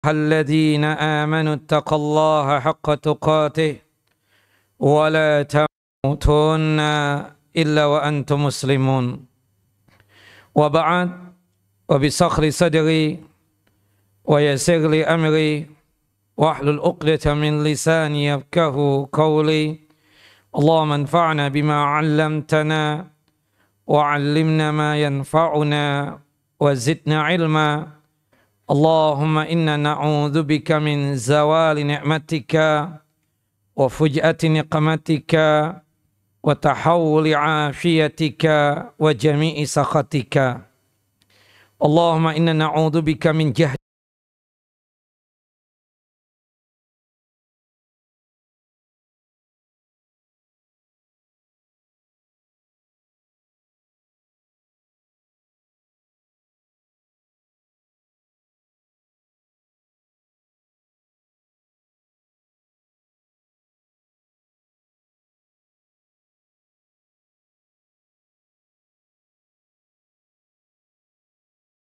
الذين آمنوا اتقوا الله حق تقاته ولا تموتن إلا وأنتم مسلمون وبعد وبصخر صدري ويسر لي أمري واحلل عقدة من لساني يفقه قولي اللهم انفعنا بما علمتنا وعلمنا ما ينفعنا وزدنا علما Allahumma inna na'udzubika min zawali ni'matika wa fuj'ati niqmatika wa tahawuli afiyatika wa jami'i sakhatika. Allahumma inna na'udzubika min jahdi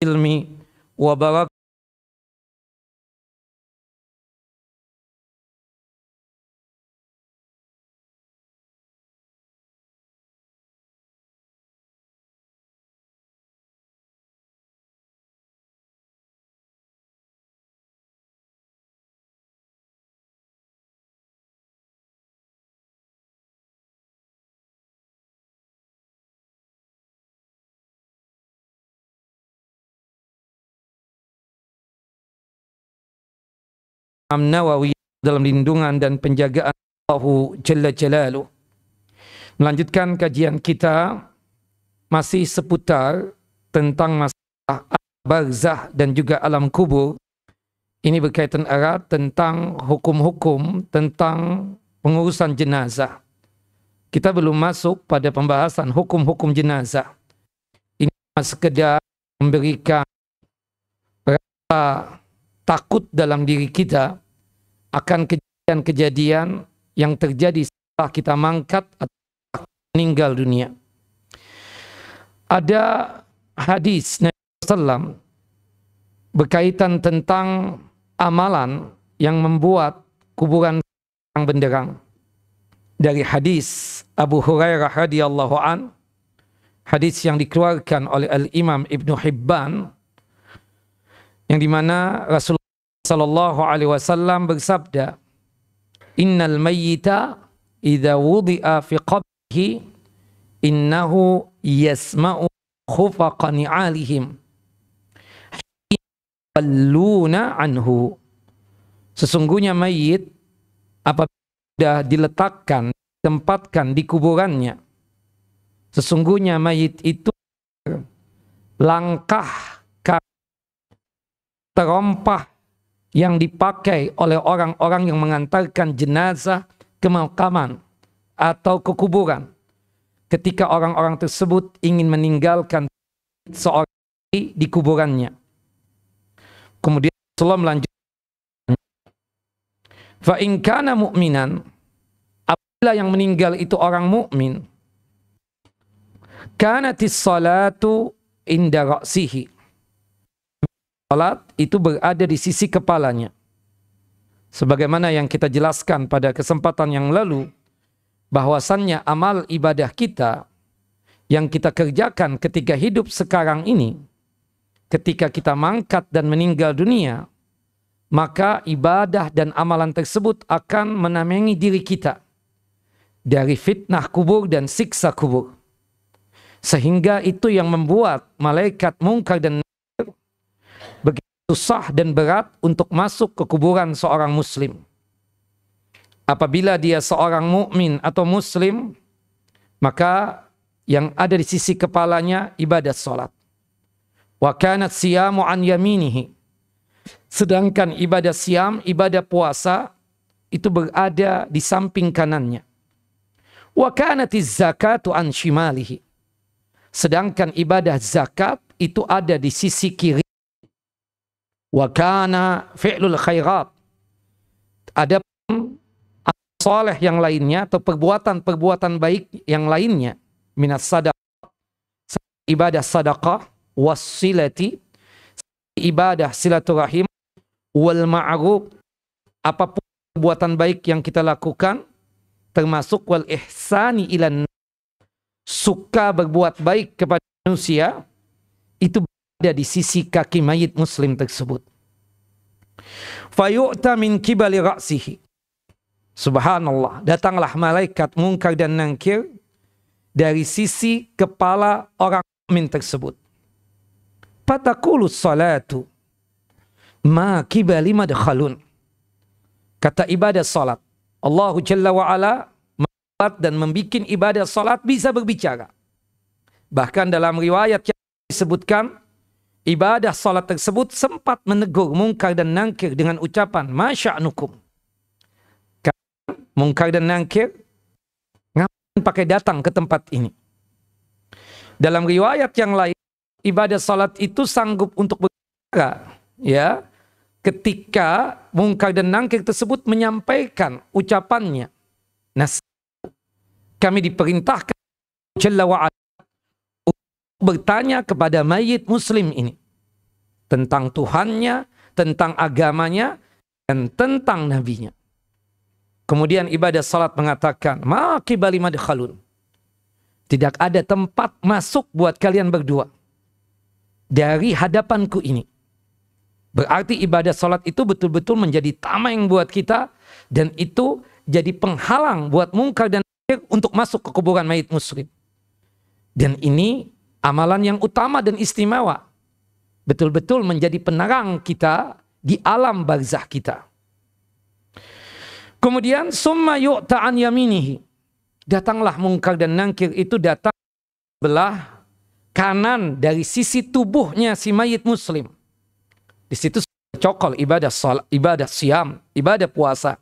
ilmi wa barak Imam Nawawi dalam lindungan dan penjagaan Allah Jalla Jalaluh. Melanjutkan kajian kita masih seputar tentang masalah barzah dan juga alam kubur. Ini berkaitan erat tentang hukum-hukum tentang pengurusan jenazah. Kita belum masuk pada pembahasan hukum-hukum jenazah. Ini sekedar memberikan rasa takut dalam diri kita akan kejadian-kejadian yang terjadi setelah kita mangkat atau meninggal dunia. Ada hadis Nabi SAW berkaitan tentang amalan yang membuat kuburan benderang. Dari hadis Abu Hurairah radhiyallahu an, hadis yang dikeluarkan oleh Al-Imam Ibnu Hibban, yang dimana Rasulullah sallallahu alaihi wasallam bersabda, innal mayyita idza wudi'a fi qabrihi innahu yasma'u khufaqa ni'alihim yalluna anhu. Sesungguhnya mayit apabila diletakkan, ditempatkan di kuburannya, sesungguhnya mayit itu langkah terompah yang dipakai oleh orang-orang yang mengantarkan jenazah ke makaman atau ke kuburan ketika orang-orang tersebut ingin meninggalkan seorang di kuburannya. Kemudian Rasulullah melanjutkan, fa in kana mu'minan, apabila yang meninggal itu orang mukmin, kanatis salatu inda ra'sihi, salat itu berada di sisi kepalanya. Sebagaimana yang kita jelaskan pada kesempatan yang lalu, bahwasannya amal ibadah kita yang kita kerjakan ketika hidup sekarang ini, ketika kita mangkat dan meninggal dunia, maka ibadah dan amalan tersebut akan menamengi diri kita dari fitnah kubur dan siksa kubur. Sehingga itu yang membuat malaikat mungkar dan begitu susah dan berat untuk masuk ke kuburan seorang muslim. Apabila dia seorang mukmin atau muslim, maka yang ada di sisi kepalanya ibadat salat. Wa kanat siyamu an yaminihi. Sedangkan ibadah siam, ibadah puasa itu berada di samping kanannya. Wa kanatiz zakatu an shimalihi. Sedangkan ibadah zakat itu ada di sisi kiri. Wa kana fi'lul khairat. Ada saleh yang lainnya atau perbuatan-perbuatan baik yang lainnya, minas sadaqah, ibadah sadaqah, wassilati, ibadah silaturahim, wal ma'ruf, apapun perbuatan baik yang kita lakukan, termasuk wal ihsani ilan, suka berbuat baik kepada manusia, itu berada di sisi kaki mayit muslim tersebut. Fayu'ta min kibali ra'sihi, subhanallah, datanglah malaikat Munkar dan Nakir dari sisi kepala orang mukmin tersebut. Fataqulu salatu ma kibali madkhalun, kata ibadah salat, Allah Jalla wa'ala membuat dan membuat ibadah salat bisa berbicara. Bahkan dalam riwayat yang disebutkan, ibadah salat tersebut sempat menegur Munkar dan Nakir dengan ucapan masya'nukum. Munkar dan Nakir, ngapain pakai datang ke tempat ini? Dalam riwayat yang lain, ibadah salat itu sanggup untuk berbicara, ya, ketika Munkar dan Nakir tersebut menyampaikan ucapannya. Nah, kami diperintahkan Jalla wa'ala bertanya kepada mayit muslim ini tentang Tuhannya, tentang agamanya, dan tentang nabinya. Kemudian ibadah salat mengatakan, ma kibali madkhalun, tidak ada tempat masuk buat kalian berdua dari hadapanku ini. Berarti ibadah salat itu betul-betul menjadi tameng buat kita, dan itu jadi penghalang buat Munkar dan Nakir untuk masuk ke kuburan mayit muslim. Dan ini amalan yang utama dan istimewa, betul-betul menjadi penerang kita di alam barzakh kita. Kemudian summa yu'ta an yaminihi, datanglah Munkar dan Nakir itu datang sebelah kanan dari sisi tubuhnya si mayit muslim. Di situ cokol ibadah salat, ibadah siam, ibadah puasa.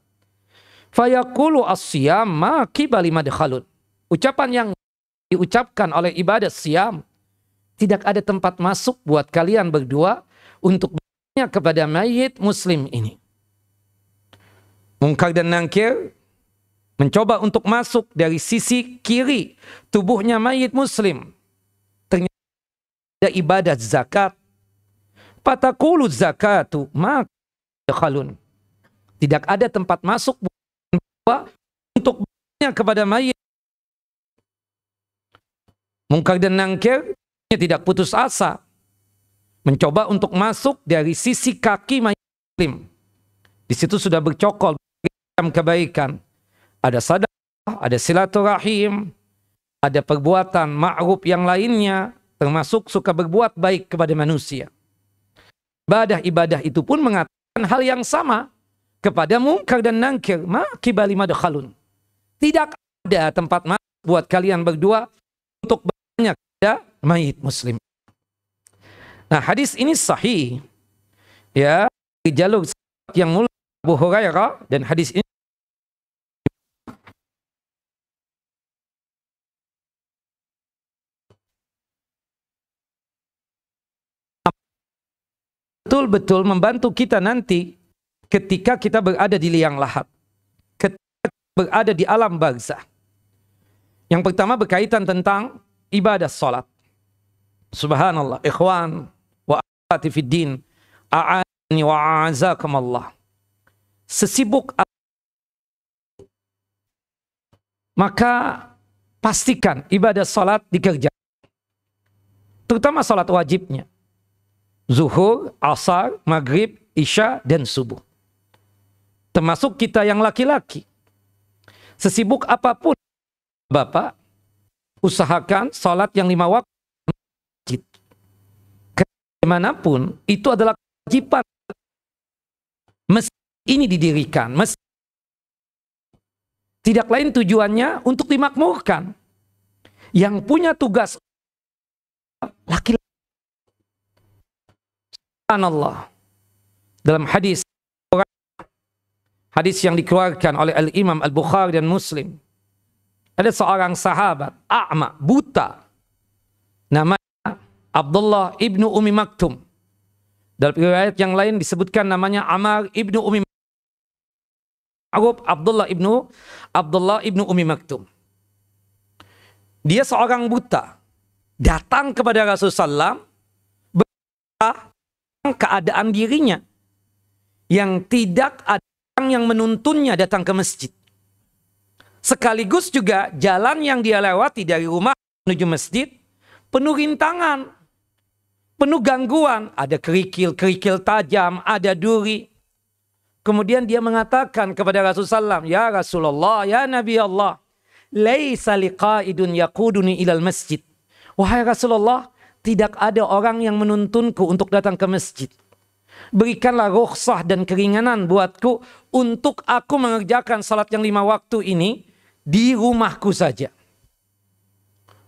Fayaqulu as-siyam ma kibali madkhalun, ucapan yang diucapkan oleh ibadah siam, tidak ada tempat masuk buat kalian berdua untuk bertanya kepada mayit muslim ini. Munkar dan Nakir mencoba untuk masuk dari sisi kiri tubuhnya mayit muslim. Ternyata ada ibadah zakat. Fataqulu zakatu ma khalun, tidak ada tempat masuk untuk bertanya kepada mayit. Munkar dan Nakir tidak putus asa, mencoba untuk masuk dari sisi kaki mayit muslim. Di situ sudah bercokol kebaikan, ada sedekah, ada silaturahim, ada perbuatan ma'ruf yang lainnya, termasuk suka berbuat baik kepada manusia. Ibadah-ibadah itu pun mengatakan hal yang sama kepada Munkar dan Nakir, ma kibali madkhalun, tidak ada tempat masuk buat kalian berdua untuk bertanya kepada mayit muslim. Nah, hadis ini sahih, ya, di jalur yang mulia Abu Hurairah, dan hadis ini betul-betul membantu kita nanti ketika kita berada di liang lahat, ketika berada di alam barzakh. Yang pertama berkaitan tentang ibadah salat. Subhanallah, ikhwan wa akhwati fid din, a'ani wa a'azakumullah. Sesibuk maka pastikan ibadah salat dikerjakan, terutama salat wajibnya. Zuhur, asar, maghrib, isya, dan subuh. Termasuk kita yang laki-laki. Sesibuk apapun Bapak, usahakan salat yang 5 waktu masjid. Kemanapun, itu adalah kewajiban. Masjid ini didirikan. Tidak lain tujuannya untuk dimakmurkan. Yang punya tugas laki-laki. Subhanallah. Dalam hadis yang dikeluarkan oleh Al-Imam Al-Bukhari dan Muslim, ada seorang sahabat a'ma, buta, namanya Abdullah ibnu Umi Maktum. Dalam riwayat yang lain disebutkan namanya Amar ibnu Umi Maktum. Abdullah ibnu Umi Maktum. Dia seorang buta, datang kepada Rasulullah SAW, keadaan dirinya yang tidak ada orang yang menuntunnya datang ke masjid. Sekaligus juga jalan yang dia lewati dari rumah menuju masjid penuh rintangan, penuh gangguan. Ada kerikil-kerikil tajam, ada duri. Kemudian dia mengatakan kepada Rasulullah SAW, ya Rasulullah, ya Nabi Allah, laisa liqaidun yaquduni ilal masjid. Wahai Rasulullah, tidak ada orang yang menuntunku untuk datang ke masjid. Berikanlah rukhsah dan keringanan buatku untuk aku mengerjakan salat yang 5 waktu ini di rumahku saja.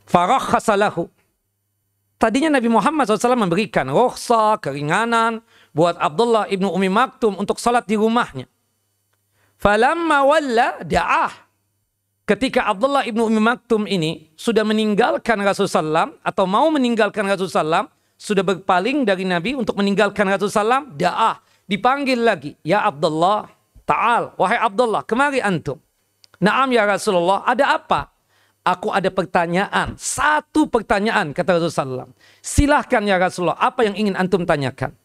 Farakhasa lahu. Tadinya Nabi Muhammad SAW memberikan rukhsah, keringanan buat Abdullah ibnu Ummi Maktum untuk salat di rumahnya. Falamma walla da'ah. Ketika Abdullah ibnu Ummi Maktum ini sudah meninggalkan Rasulullah SAW atau mau meninggalkan Rasulullah SAW, sudah berpaling dari Nabi untuk meninggalkan Rasulullah SAW, da'ah, dipanggil lagi, ya Abdullah, ta'al, wahai Abdullah, kemari antum. Naam ya Rasulullah, ada apa? Aku ada pertanyaan, satu pertanyaan, kata Rasulullah SAW. Silahkan ya Rasulullah, apa yang ingin antum tanyakan?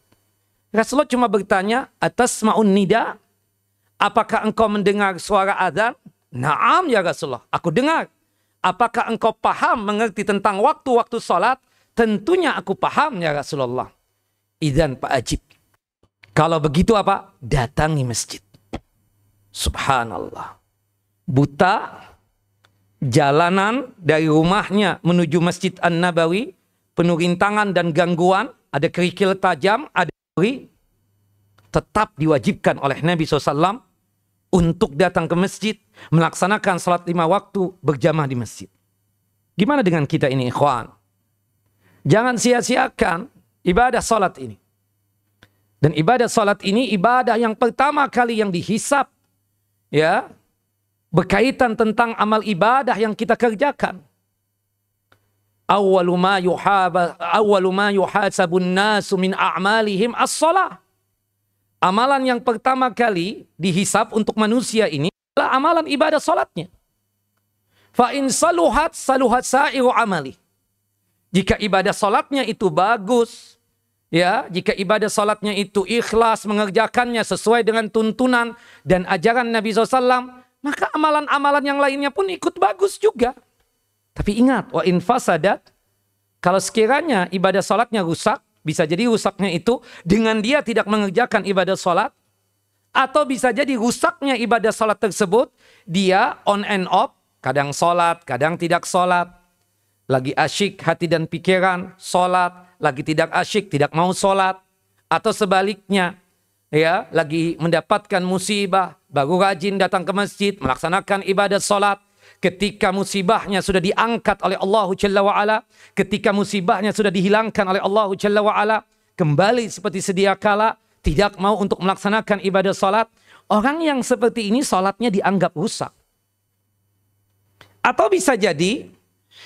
Rasulullah cuma bertanya, atasma'un nida? Apakah engkau mendengar suara azan? Naam ya Rasulullah, aku dengar. Apakah engkau paham mengerti tentang waktu-waktu salat? Tentunya aku paham ya Rasulullah. Idzan fa'ajib. Kalau begitu apa? Datangi masjid. Subhanallah. Buta, jalanan dari rumahnya menuju Masjid An-Nabawi, penuh rintangan dan gangguan, ada kerikil tajam, ada duri. Tetap diwajibkan oleh Nabi SAW untuk datang ke masjid, melaksanakan salat 5 waktu berjamaah di masjid. Gimana dengan kita ini, ikhwan? Jangan sia-siakan ibadah salat ini. Dan ibadah salat ini ibadah yang pertama kali yang dihisab, ya, berkaitan tentang amal ibadah yang kita kerjakan. Awwalu ma yuhasabun nasu min a'malihim as-shalah. Amalan yang pertama kali dihisab untuk manusia ini adalah amalan ibadah salatnya. Fa in saluhat sa'iru amali. Jika ibadah salatnya itu bagus, ya, jika ibadah salatnya itu ikhlas mengerjakannya sesuai dengan tuntunan dan ajaran Nabi SAW, maka amalan-amalan yang lainnya pun ikut bagus juga. Tapi ingat, wa in fasadat, kalau sekiranya ibadah salatnya rusak, bisa jadi rusaknya itu dengan dia tidak mengerjakan ibadah salat, atau bisa jadi rusaknya ibadah salat tersebut dia on and off, kadang salat, kadang tidak salat, lagi asyik hati dan pikiran salat, lagi tidak asyik, tidak mau salat, atau sebaliknya, ya, lagi mendapatkan musibah, baru rajin datang ke masjid, melaksanakan ibadah salat. Ketika musibahnya sudah diangkat oleh Allah Jalla wa'ala, ketika musibahnya sudah dihilangkan oleh Allah Jalla wa'ala, kembali seperti sedia kala, tidak mau untuk melaksanakan ibadah salat. Orang yang seperti ini salatnya dianggap rusak. Atau bisa jadi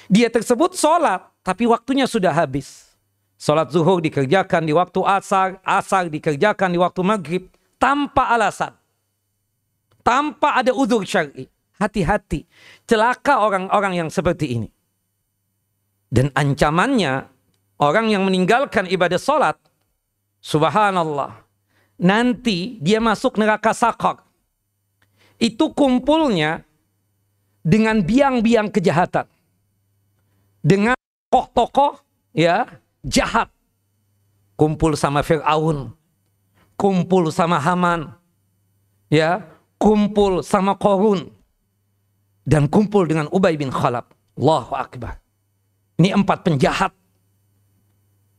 dia tersebut salat, tapi waktunya sudah habis. Salat zuhur dikerjakan di waktu asar, asar dikerjakan di waktu maghrib, tanpa alasan, tanpa ada uzur syar'i. Hati-hati, celaka orang-orang yang seperti ini. Dan ancamannya, orang yang meninggalkan ibadah salat, subhanallah, nanti dia masuk neraka sakar. Itu kumpulnya dengan biang-biang kejahatan, dengan tokoh-tokoh, ya, jahat. Kumpul sama Fir'aun, kumpul sama Haman, ya, kumpul sama Qarun, dan kumpul dengan Ubay bin Khalaf. Allahu Akbar. Ini 4 penjahat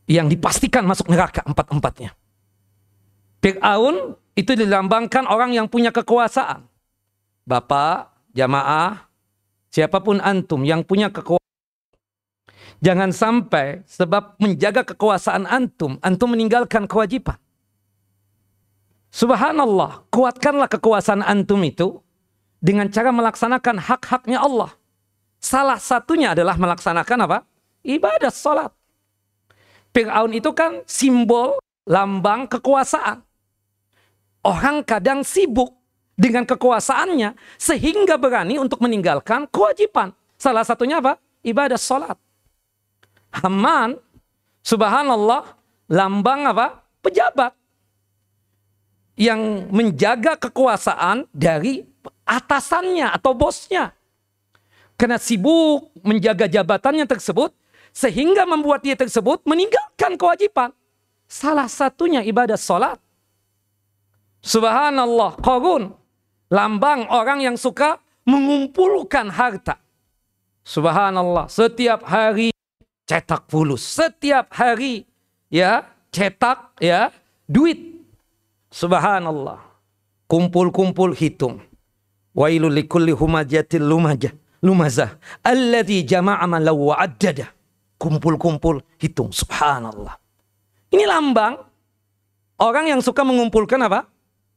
yang dipastikan masuk neraka, 4-empatnya. Fir'aun itu dilambangkan orang yang punya kekuasaan. Bapak, jamaah, siapapun antum yang punya kekuasaan, jangan sampai sebab menjaga kekuasaan antum, antum meninggalkan kewajiban. Subhanallah, kuatkanlah kekuasaan antum itu dengan cara melaksanakan hak-haknya Allah. Salah satunya adalah melaksanakan apa? Ibadah salat. Fir'aun itu kan simbol, lambang kekuasaan. Orang kadang sibuk dengan kekuasaannya sehingga berani untuk meninggalkan kewajiban. Salah satunya apa? Ibadah salat. Haman, subhanallah, lambang apa? Pejabat. yang menjaga kekuasaan dari atasannya atau bosnya. Karena sibuk menjaga jabatannya tersebut, sehingga membuat dia tersebut meninggalkan kewajiban. Salah satunya ibadah sholat. Subhanallah, Qarun, lambang orang yang suka mengumpulkan harta. Subhanallah, setiap hari cetak fulus, setiap hari ya cetak ya duit. Subhanallah, kumpul-kumpul hitung. Wailul likulli humajatil lumazah alladzi jama'a malau wa'addada. Kumpul-kumpul hitung. Subhanallah. Ini lambang orang yang suka mengumpulkan apa?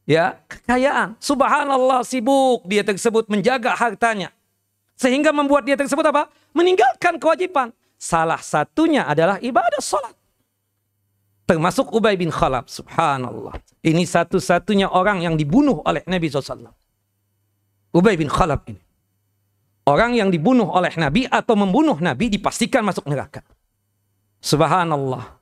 Ya, kekayaan. Subhanallah, sibuk dia tersebut menjaga hartanya. Sehingga membuat dia tersebut apa? Meninggalkan kewajiban. Salah satunya adalah ibadah sholat. Termasuk Ubay bin Khalaf. Subhanallah. Ini satu-satunya orang yang dibunuh oleh Nabi SAW. Ubay bin Khalaf ini. Orang yang dibunuh oleh Nabi atau membunuh Nabi dipastikan masuk neraka. Subhanallah.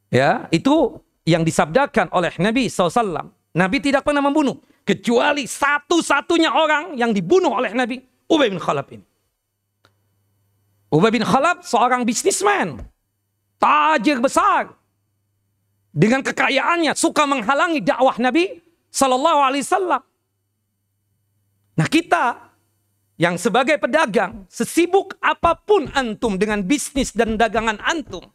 Ya, itu yang disabdakan oleh Nabi SAW. Nabi tidak pernah membunuh. Kecuali satu-satunya orang yang dibunuh oleh Nabi. Ubay bin Khalaf ini. Ubay bin Khalaf seorang bisnismen. Tajir besar. Dengan kekayaannya suka menghalangi dakwah Nabi SAW. Nah kita yang sebagai pedagang, sesibuk apapun antum dengan bisnis dan dagangan antum,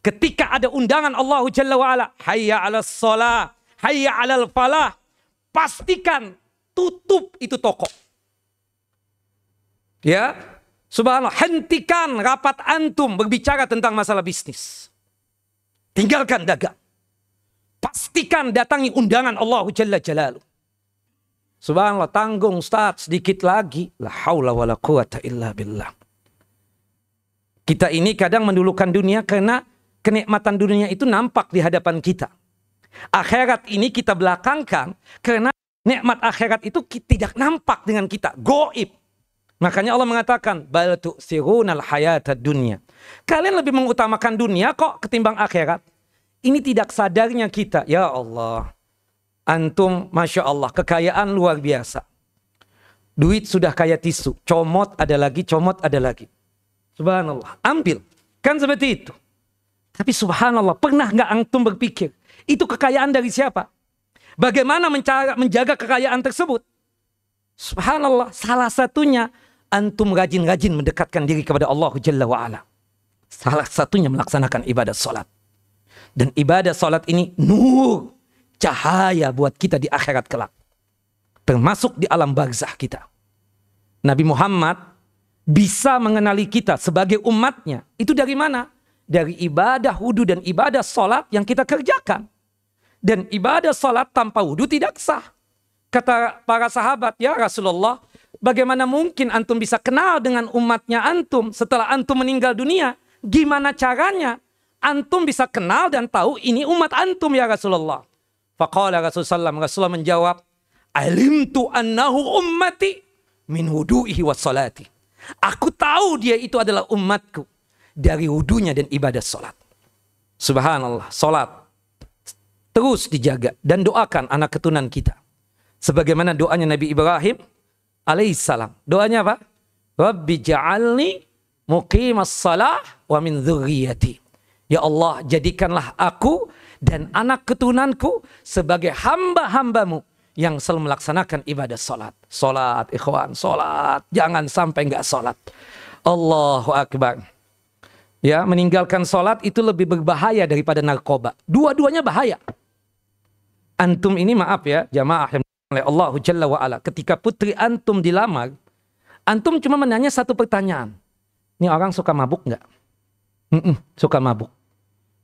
ketika ada undangan Allah Jalla wa'ala, hayya 'alas shalah, hayya 'alal falah, pastikan tutup itu toko. Ya, subhanallah, hentikan rapat antum berbicara tentang masalah bisnis. Tinggalkan dagang. Pastikan datangi undangan Allah Jalla Jalaluh. Subhanallah, tanggung Ustaz sedikit lagi. La haula wala quwata illa billah. Kita ini kadang mendulukan dunia karena kenikmatan dunia itu nampak di hadapan kita. Akhirat ini kita belakangkan karena nikmat akhirat itu tidak nampak dengan kita. Goib. Makanya Allah mengatakan, bal tu'sirunal hayatad dunya. Kalian lebih mengutamakan dunia kok ketimbang akhirat. Ini tidak sadarnya kita. Ya Allah. Antum, Masya Allah, kekayaan luar biasa. Duit sudah kayak tisu. Comot ada lagi, comot ada lagi. Subhanallah. Ambil. Kan seperti itu. Tapi subhanallah, pernah nggak antum berpikir, itu kekayaan dari siapa? Bagaimana menjaga kekayaan tersebut? Subhanallah, salah satunya antum rajin-rajin mendekatkan diri kepada Allah Jalla wa'ala. Salah satunya melaksanakan ibadah sholat. Dan ibadah sholat ini nur, cahaya buat kita di akhirat kelak. Termasuk di alam barzah kita. Nabi Muhammad bisa mengenali kita sebagai umatnya. Itu dari mana? Dari ibadah wudu dan ibadah sholat yang kita kerjakan. Dan ibadah sholat tanpa wudu tidak sah. Kata para sahabat, ya Rasulullah, bagaimana mungkin antum bisa kenal dengan umatnya antum setelah antum meninggal dunia? Gimana caranya antum bisa kenal dan tahu ini umat antum ya Rasulullah? Faqala Rasulullah menjawab, alimtu annahu ummati min wudu'ihi wa salati. Aku tahu dia itu adalah umatku dari wudunya dan ibadah salat. Subhanallah, salat terus dijaga dan doakan anak keturunan kita. Sebagaimana doanya Nabi Ibrahim alaihissalam. Doanya apa? Rabbi ja'alni muqimas salah wa min dzurriyyati. Ya Allah, jadikanlah aku dan anak keturunanku sebagai hamba-hambamu yang selalu melaksanakan ibadah salat. Salat, ikhwan, salat. Jangan sampai enggak salat. Allahu Akbar. Ya, meninggalkan salat itu lebih berbahaya daripada narkoba. Dua-duanya bahaya. Antum ini maaf ya, jamaah yang oleh Allah Jalla wa'ala. Ketika putri antum dilamar, antum cuma menanya satu pertanyaan. Ini orang suka mabuk enggak? Suka mabuk.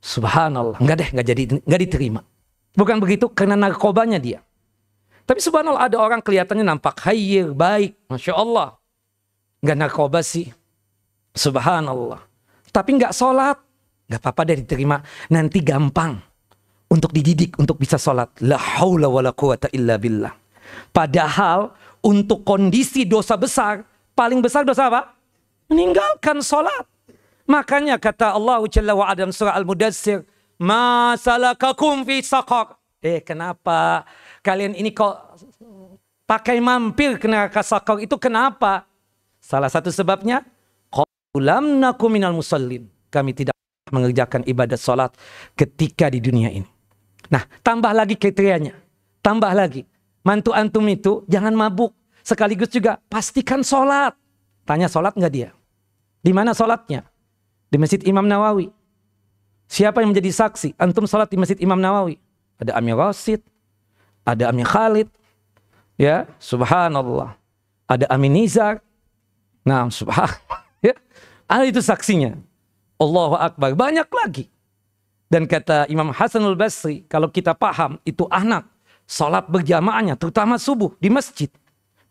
Subhanallah, enggak diterima. Bukan begitu, karena narkobanya dia. Tapi subhanallah, ada orang kelihatannya nampak khair, baik, Masya Allah. Enggak narkoba sih. Subhanallah. Tapi enggak sholat. Enggak apa-apa deh diterima. Nanti gampang untuk dididik, untuk bisa sholat. La haula wa la quwata illa billah. Padahal untuk kondisi dosa besar, paling besar dosa apa? Meninggalkan sholat. Makanya kata Allah Jalla wa'ala dalam surah Al-Mudassir, ma salakakum fi saqar. Kenapa kalian ini kok pakai mampir ke neraka sakor itu kenapa? Salah satu sebabnya, lam naku minal musallin. Kami tidak mengerjakan ibadat salat ketika di dunia ini. Nah, tambah lagi kriterianya. Tambah lagi. Mantu antum itu jangan mabuk. Sekaligus juga pastikan salat. Tanya salat nggak dia? Di mana salatnya? Di Masjid Imam Nawawi. Siapa yang menjadi saksi? Antum salat di Masjid Imam Nawawi. Ada Amir Rasid, ada Amir Khalid, ya, subhanallah. Ada Amin Nizar. Nah, subhanallah. Ya, itu saksinya. Allahu Akbar. Banyak lagi. Dan kata Imam Hasanul Basri, kalau kita paham itu anak salat berjamaahnya, terutama subuh di masjid,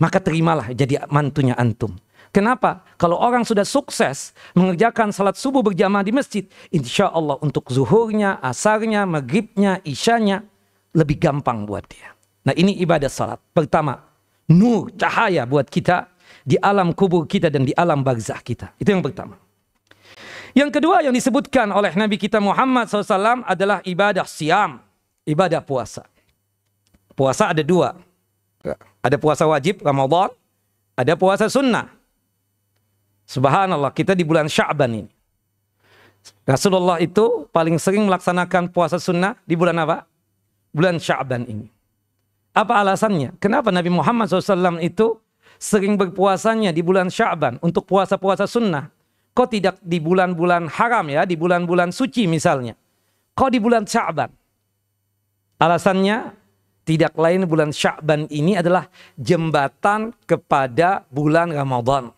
maka terimalah jadi mantunya antum. Kenapa? Kalau orang sudah sukses mengerjakan salat subuh berjamaah di masjid, insya Allah untuk zuhurnya, asarnya, maghribnya, isyanya lebih gampang buat dia. Nah, ini ibadah salat. Pertama, nur, cahaya buat kita di alam kubur kita dan di alam barzakh kita. Itu yang pertama. Yang kedua yang disebutkan oleh Nabi kita Muhammad SAW adalah ibadah siam, ibadah puasa. Puasa ada dua. Ada puasa wajib Ramadan, ada puasa sunnah. Subhanallah, kita di bulan Sya'ban ini. Rasulullah itu paling sering melaksanakan puasa sunnah di bulan apa? Bulan Sya'ban ini. Apa alasannya? Kenapa Nabi Muhammad SAW itu sering berpuasanya di bulan Sya'ban untuk puasa-puasa sunnah? Kok tidak di bulan-bulan haram ya, di bulan-bulan suci misalnya? Kok di bulan Sya'ban? Alasannya tidak lain bulan Sya'ban ini adalah jembatan kepada bulan Ramadan.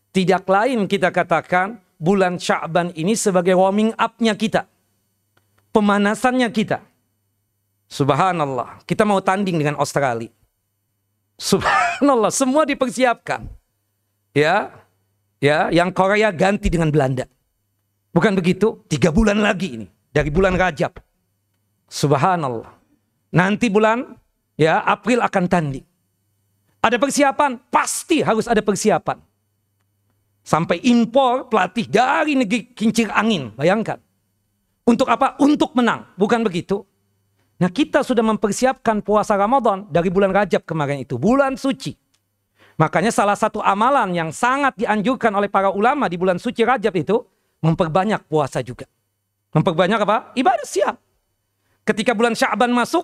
Tidak lain kita katakan bulan Sya'ban ini sebagai warming up-nya kita. Pemanasannya kita. Subhanallah. Kita mau tanding dengan Australia. Subhanallah. Semua dipersiapkan. Ya, yang Korea ganti dengan Belanda. Bukan begitu? 3 bulan lagi ini. Dari bulan Rajab. Subhanallah. Nanti bulan April akan tanding. Ada persiapan? Pasti harus ada persiapan. Sampai impor pelatih dari negeri kincir angin. Bayangkan. Untuk apa? Untuk menang. Bukan begitu. Nah, kita sudah mempersiapkan puasa Ramadan dari bulan Rajab kemarin itu. Bulan suci. Makanya salah satu amalan yang sangat dianjurkan oleh para ulama di bulan suci Rajab itu memperbanyak puasa juga. Memperbanyak apa? Ibadah siam. Ketika bulan Sya'ban masuk,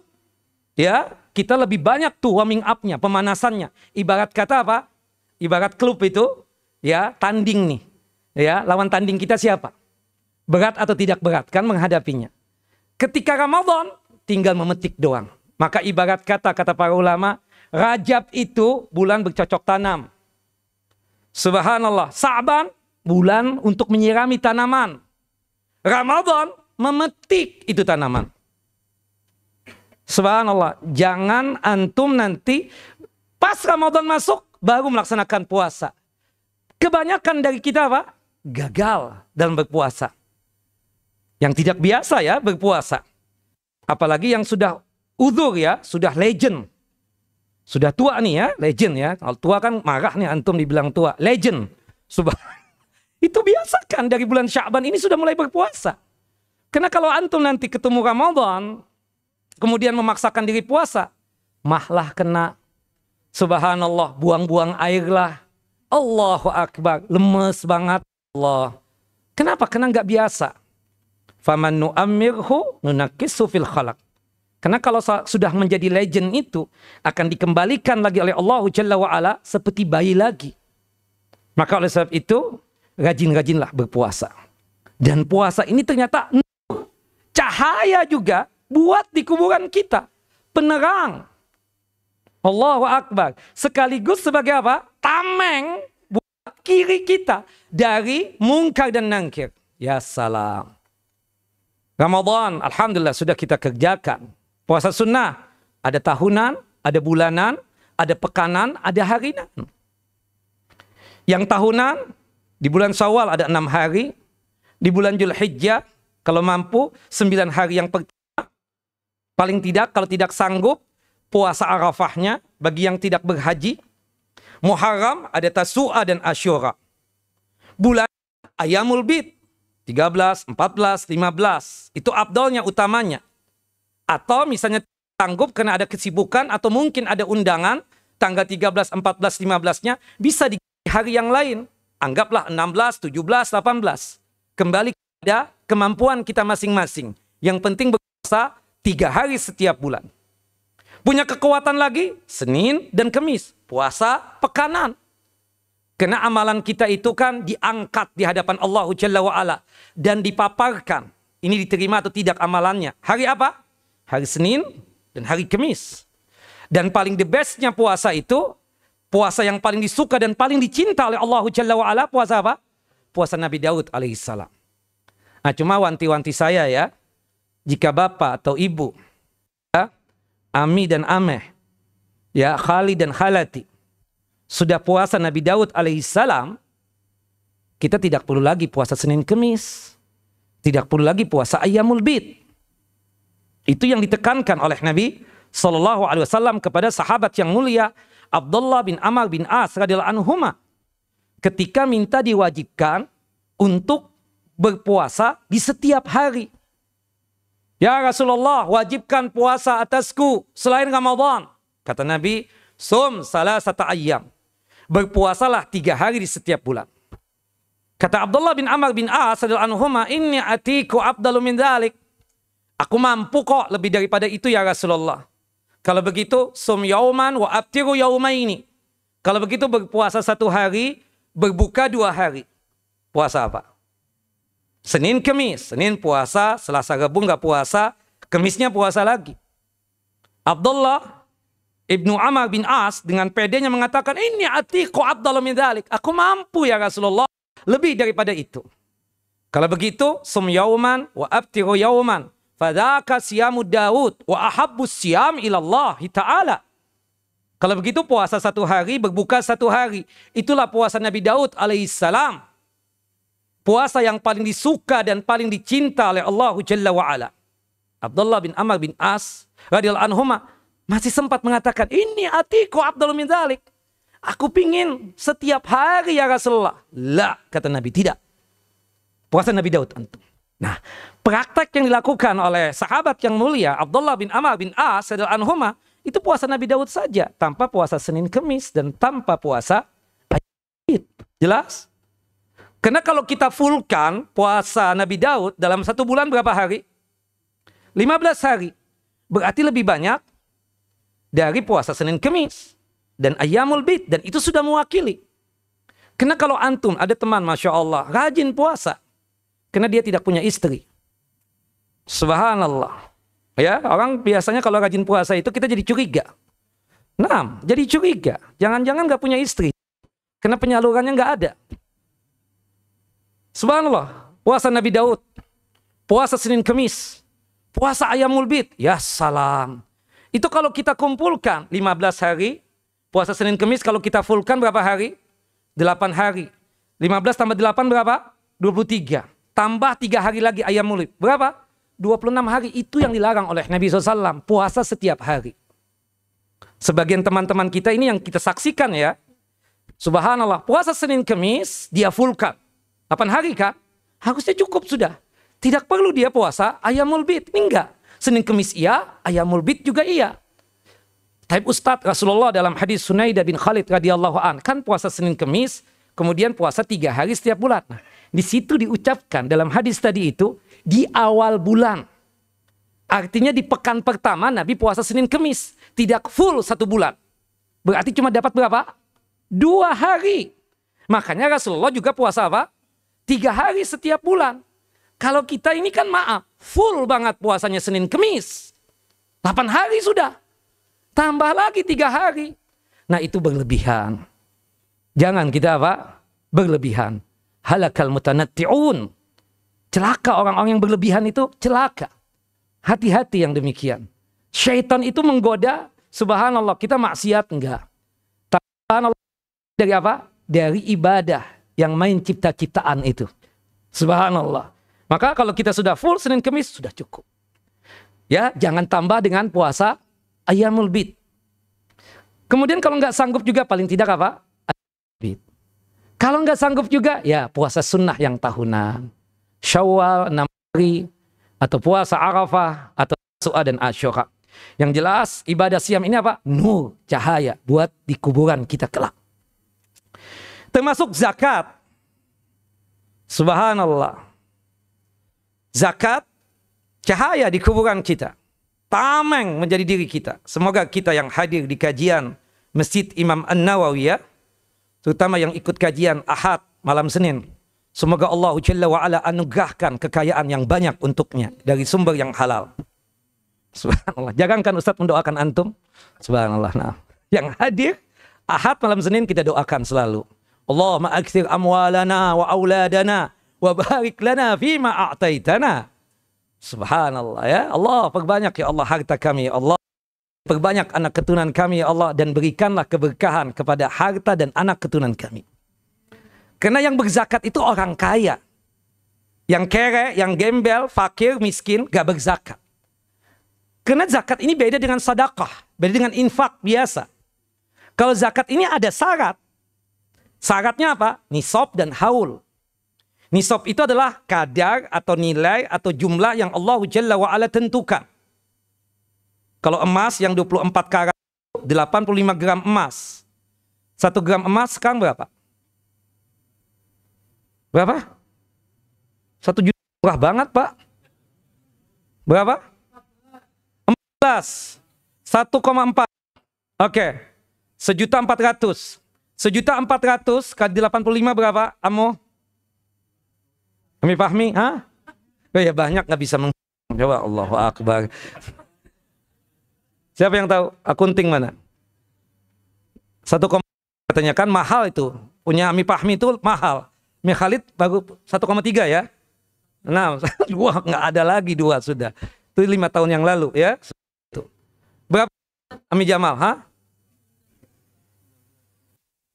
ya, kita lebih banyak tuh warming up-nya, pemanasannya. Ibarat kata apa? Ibarat klub itu, ya, tanding nih. Ya, lawan tanding kita siapa? Berat atau tidak berat kan menghadapinya. Ketika Ramadan tinggal memetik doang. Maka ibarat kata para ulama, Rajab itu bulan bercocok tanam. Subhanallah. Sa'ban bulan untuk menyirami tanaman. Ramadan memetik itu tanaman. Subhanallah. Jangan antum nanti pas Ramadan masuk baru melaksanakan puasa. Kebanyakan dari kita apa? Gagal dalam berpuasa. Yang tidak biasa ya berpuasa. Apalagi yang sudah uzur ya, sudah legend. Sudah tua nih ya, legend ya. Kalau tua kan marah nih antum dibilang tua. Legend. Itu biasakan dari bulan Sya'ban ini sudah mulai berpuasa. Karena kalau antum nanti ketemu Ramadan, kemudian memaksakan diri puasa, mahlah kena. Subhanallah, buang-buang air lah. Allahu Akbar, lemes banget. Allah. Kenapa? Karena nggak biasa. Faman nu'ammirhu nunakkisu fil khalaq. Karena kalau sudah menjadi legend itu akan dikembalikan lagi oleh Allah Jalla wa'ala seperti bayi lagi. Maka oleh sebab itu rajin-rajinlah berpuasa. Dan puasa ini ternyata cahaya juga buat di kuburan kita. Penerang. Allahu Akbar. Sekaligus sebagai apa? Tameng buat kiri kita dari mungkar dan nangkir. Ya salam. Ramadan, alhamdulillah sudah kita kerjakan. Puasa sunnah, ada tahunan, ada bulanan, ada pekanan, ada harian. Yang tahunan, di bulan Syawal ada 6 hari. Di bulan Dzulhijjah, kalau mampu, 9 hari yang pertama. Paling tidak, kalau tidak sanggup, puasa Arafahnya, bagi yang tidak berhaji. Muharram, ada Tasu'a dan Asyura. Bulan Ayamul Bid, 13, 14, 15. Itu afdalnya, utamanya. Atau misalnya sanggup karena ada kesibukan atau mungkin ada undangan tanggal 13, 14, 15-nya bisa di hari yang lain. Anggaplah 16, 17, 18. Kembali kepada kemampuan kita masing-masing. Yang penting berpuasa 3 hari setiap bulan. Punya kekuatan lagi Senin dan Kamis, puasa pekanan. Karena amalan kita itu kan diangkat di hadapan Allah Jalla wa'ala dan dipaparkan. Ini diterima atau tidak amalannya. Hari apa? Hari Senin dan hari Kamis. Dan paling the bestnya puasa itu, puasa yang paling disuka dan paling dicinta oleh Allah Jalla wa'ala, puasa apa? Puasa Nabi Daud alaihissalam. Nah, cuma wanti-wanti saya ya, jika bapak atau ibu, ya, Ami dan Ameh, ya, Khali dan Khalati, sudah puasa Nabi Daud alaihissalam, kita tidak perlu lagi puasa Senin Kemis. Tidak perlu lagi puasa Ayyamul Bid. Itu yang ditekankan oleh Nabi SAW kepada sahabat yang mulia Abdullah bin Amr bin As radhiyallahu anhuma ketika minta diwajibkan untuk berpuasa di setiap hari. Ya Rasulullah, wajibkan puasa atasku selain Ramadan. Kata Nabi, sum salasata ayyam. Berpuasalah 3 hari di setiap bulan. Kata Abdullah bin Amr bin As radhiyallahu anhuma, inni atiku afdalu min dzalik. Aku mampu kok lebih daripada itu ya Rasulullah. Kalau begitu, sum yauman wa aftiru yaumaini. Kalau begitu berpuasa 1 hari, berbuka 2 hari. Puasa apa? Senin Kemis. Senin puasa, Selasa Rabu nggak puasa, Kemisnya puasa lagi. Abdullah ibnu Amr bin As dengan pedenya mengatakan, ini atiqu afdalu min dzalik. Aku mampu ya Rasulullah lebih daripada itu. Kalau begitu, sum yauman wa aftiru yauman. Fadzaka siyamu Daud wa ahabbus siyam ilallah ta'ala. Kalau begitu puasa 1 hari, berbuka 1 hari. Itulah puasa Nabi Daud alaihissalam. Puasa yang paling disuka dan paling dicinta oleh Allah Jalla wa'ala. Abdullah bin Amr bin As radhiyallahu anhuma masih sempat mengatakan, ini atiku afdalu min dzalik. Aku pingin setiap hari ya Rasulullah. La, kata Nabi, tidak. Puasa Nabi Daud antum. Nah, praktek yang dilakukan oleh sahabat yang mulia Abdullah bin Amr bin As radhiyallahu anhuma itu puasa Nabi Daud saja, tanpa puasa Senin Kemis dan tanpa puasa Id. Jelas? Karena kalau kita fullkan puasa Nabi Daud dalam 1 bulan berapa hari? 15 hari. Berarti lebih banyak dari puasa Senin Kemis dan Ayyamul Bid, dan itu sudah mewakili. Karena kalau antum ada teman Masya Allah rajin puasa, karena dia tidak punya istri. Subhanallah. Ya, orang biasanya kalau rajin puasa itu kita jadi curiga. Nah, jadi curiga. Jangan-jangan gak punya istri. Karena penyalurannya gak ada. Subhanallah. Puasa Nabi Daud. Puasa Senin Kemis. Puasa Ayyamul Bid. Ya salam. Itu kalau kita kumpulkan 15 hari. Puasa Senin Kemis kalau kita fullkan berapa hari? 8 hari. 15 tambah 8 berapa? 23. Tambah 3 hari lagi Ayyamul Bid. Berapa? 26 hari. Itu yang dilarang oleh Nabi SAW. Puasa setiap hari. Sebagian teman-teman kita ini yang kita saksikan ya. Subhanallah. Puasa Senin Kemis dia fullkan. 8 hari kan? Harusnya cukup sudah. Tidak perlu dia puasa Ayyamul Bid. Ini enggak. Senin Kemis iya. Ayyamul Bid juga iya. Tapi Ustadz Rasulullah dalam hadis Sunaidah bin Khalid radhiyallahu an kan puasa Senin Kemis. Kemudian puasa 3 hari setiap bulan. Nah, di situ diucapkan dalam hadis tadi itu di awal bulan. Artinya di pekan pertama Nabi puasa Senin Kemis. Tidak full 1 bulan. Berarti cuma dapat berapa? 2 hari. Makanya Rasulullah juga puasa apa? 3 hari setiap bulan. Kalau kita ini kan maaf. Full banget puasanya Senin Kemis. 8 hari sudah. Tambah lagi 3 hari. Nah itu berlebihan. Jangan kita apa? Berlebihan. Halakal mutanatti'un. Celaka orang-orang yang berlebihan itu celaka. Hati-hati yang demikian. Syaitan itu menggoda. Subhanallah, kita maksiat enggak. Subhanallah, dari apa? Dari ibadah yang main cipta-ciptaan itu. Subhanallah. Maka kalau kita sudah full Senin Kemis sudah cukup. Ya, jangan tambah dengan puasa Ayyamul Bid. Kemudian kalau nggak sanggup juga paling tidak apa? Bid. Kalau nggak sanggup juga ya puasa sunnah yang tahunan. Syawal 6 hari atau puasa Arafah atau Su'a dan Asyura. Yang jelas ibadah siam ini apa? Nur, cahaya buat di kuburan kita kelak. Termasuk zakat. Subhanallah. Zakat, cahaya di kuburan kita. Tameng menjadi diri kita. Semoga kita yang hadir di kajian Masjid Imam An-Nawawi ya, terutama yang ikut kajian Ahad malam Senin, semoga Allah Jalla wa'ala anugerahkan kekayaan yang banyak untuknya dari sumber yang halal. Subhanallah. Jangankan Ustadz mendoakan antum. Subhanallah. Nah, yang hadir Ahad malam Senin kita doakan selalu. Allahumma akthir amwalana wa auladana wa barik lana fima a'taitana. Subhanallah ya. Allah perbanyak ya Allah harta kami ya Allah. Perbanyak anak keturunan kami ya Allah. Dan berikanlah keberkahan kepada harta dan anak keturunan kami. Karena yang berzakat itu orang kaya. Yang kere, yang gembel, fakir, miskin gak berzakat. Karena zakat ini beda dengan sedekah. Beda dengan infak biasa. Kalau zakat ini ada syarat. Syaratnya apa? Nisab dan haul. Nisab itu adalah kadar atau nilai atau jumlah yang Allah Jalla wa'ala tentukan. Kalau emas yang 24 karat, 85 gram emas. 1 gram emas sekarang berapa? Berapa? 1 juta. Murah banget Pak. Berapa? 14. 1,4. Oke. 1.400.000. 1.400.000 kali 85 berapa? Amo? Kami pahami? Hah? Oh ya banyak nggak bisa menjawab. Allahu Akbar. Siapa yang tahu akunting mana? 1, katanya kan mahal itu. Punya Ami Pahmi itu mahal. Mi Khalid baru 1,3 ya. Nah, 2 nggak ada lagi 2 sudah. Itu 5 tahun yang lalu ya. Berapa Ami Jamal? Hah?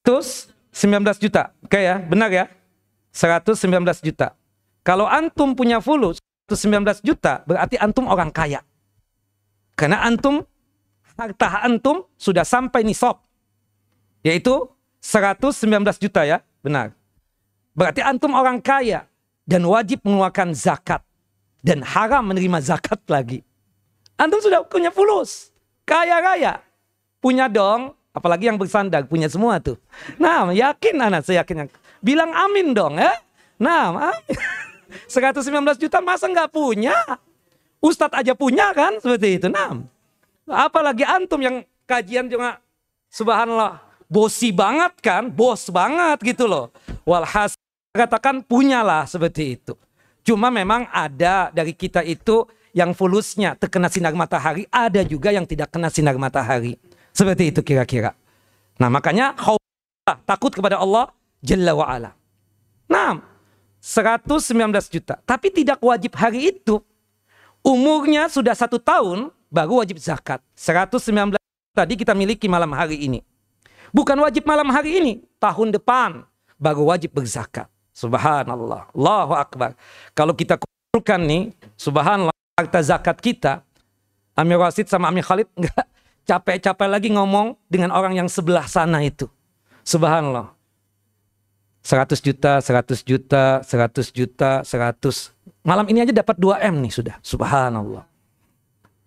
Terus 19 juta. Oke ya, benar ya? 119 juta. Kalau antum punya fulus 119 juta, berarti antum orang kaya. Karena antum, harta antum sudah sampai nisab. Yaitu 119 juta ya, benar. Berarti antum orang kaya dan wajib mengeluarkan zakat. Dan haram menerima zakat lagi. Antum sudah punya fulus. Kaya-kaya. Punya dong. Apalagi yang bersandar. Punya semua tuh. Nah, yakin anak, saya yakin. Bilang amin dong ya. Nah, amin. 119 juta masa nggak punya? Ustadz aja punya kan? Seperti itu. Nah, apalagi antum yang kajian juga. Subhanallah. Bosi banget kan? Bos banget gitu loh. Walhasil katakan punyalah seperti itu. Cuma memang ada dari kita itu yang fulusnya terkena sinar matahari, ada juga yang tidak kena sinar matahari. Seperti itu kira-kira. Nah makanya takut kepada Allah Jalla wa'ala. Nah 119 juta. Tapi tidak wajib hari itu. Umurnya sudah 1 tahun baru wajib zakat. 119 tadi kita miliki malam hari ini. Bukan wajib malam hari ini. Tahun depan baru wajib berzakat. Subhanallah. Allahu Akbar. Kalau kita kumpulkan nih, subhanallah, harta zakat kita, Amir Rasid sama Amir Khalid enggak capek-capek lagi ngomong dengan orang yang sebelah sana itu. Subhanallah. 100 juta, 100 juta, 100 juta, 100. Malam ini aja dapat 2M nih sudah. Subhanallah.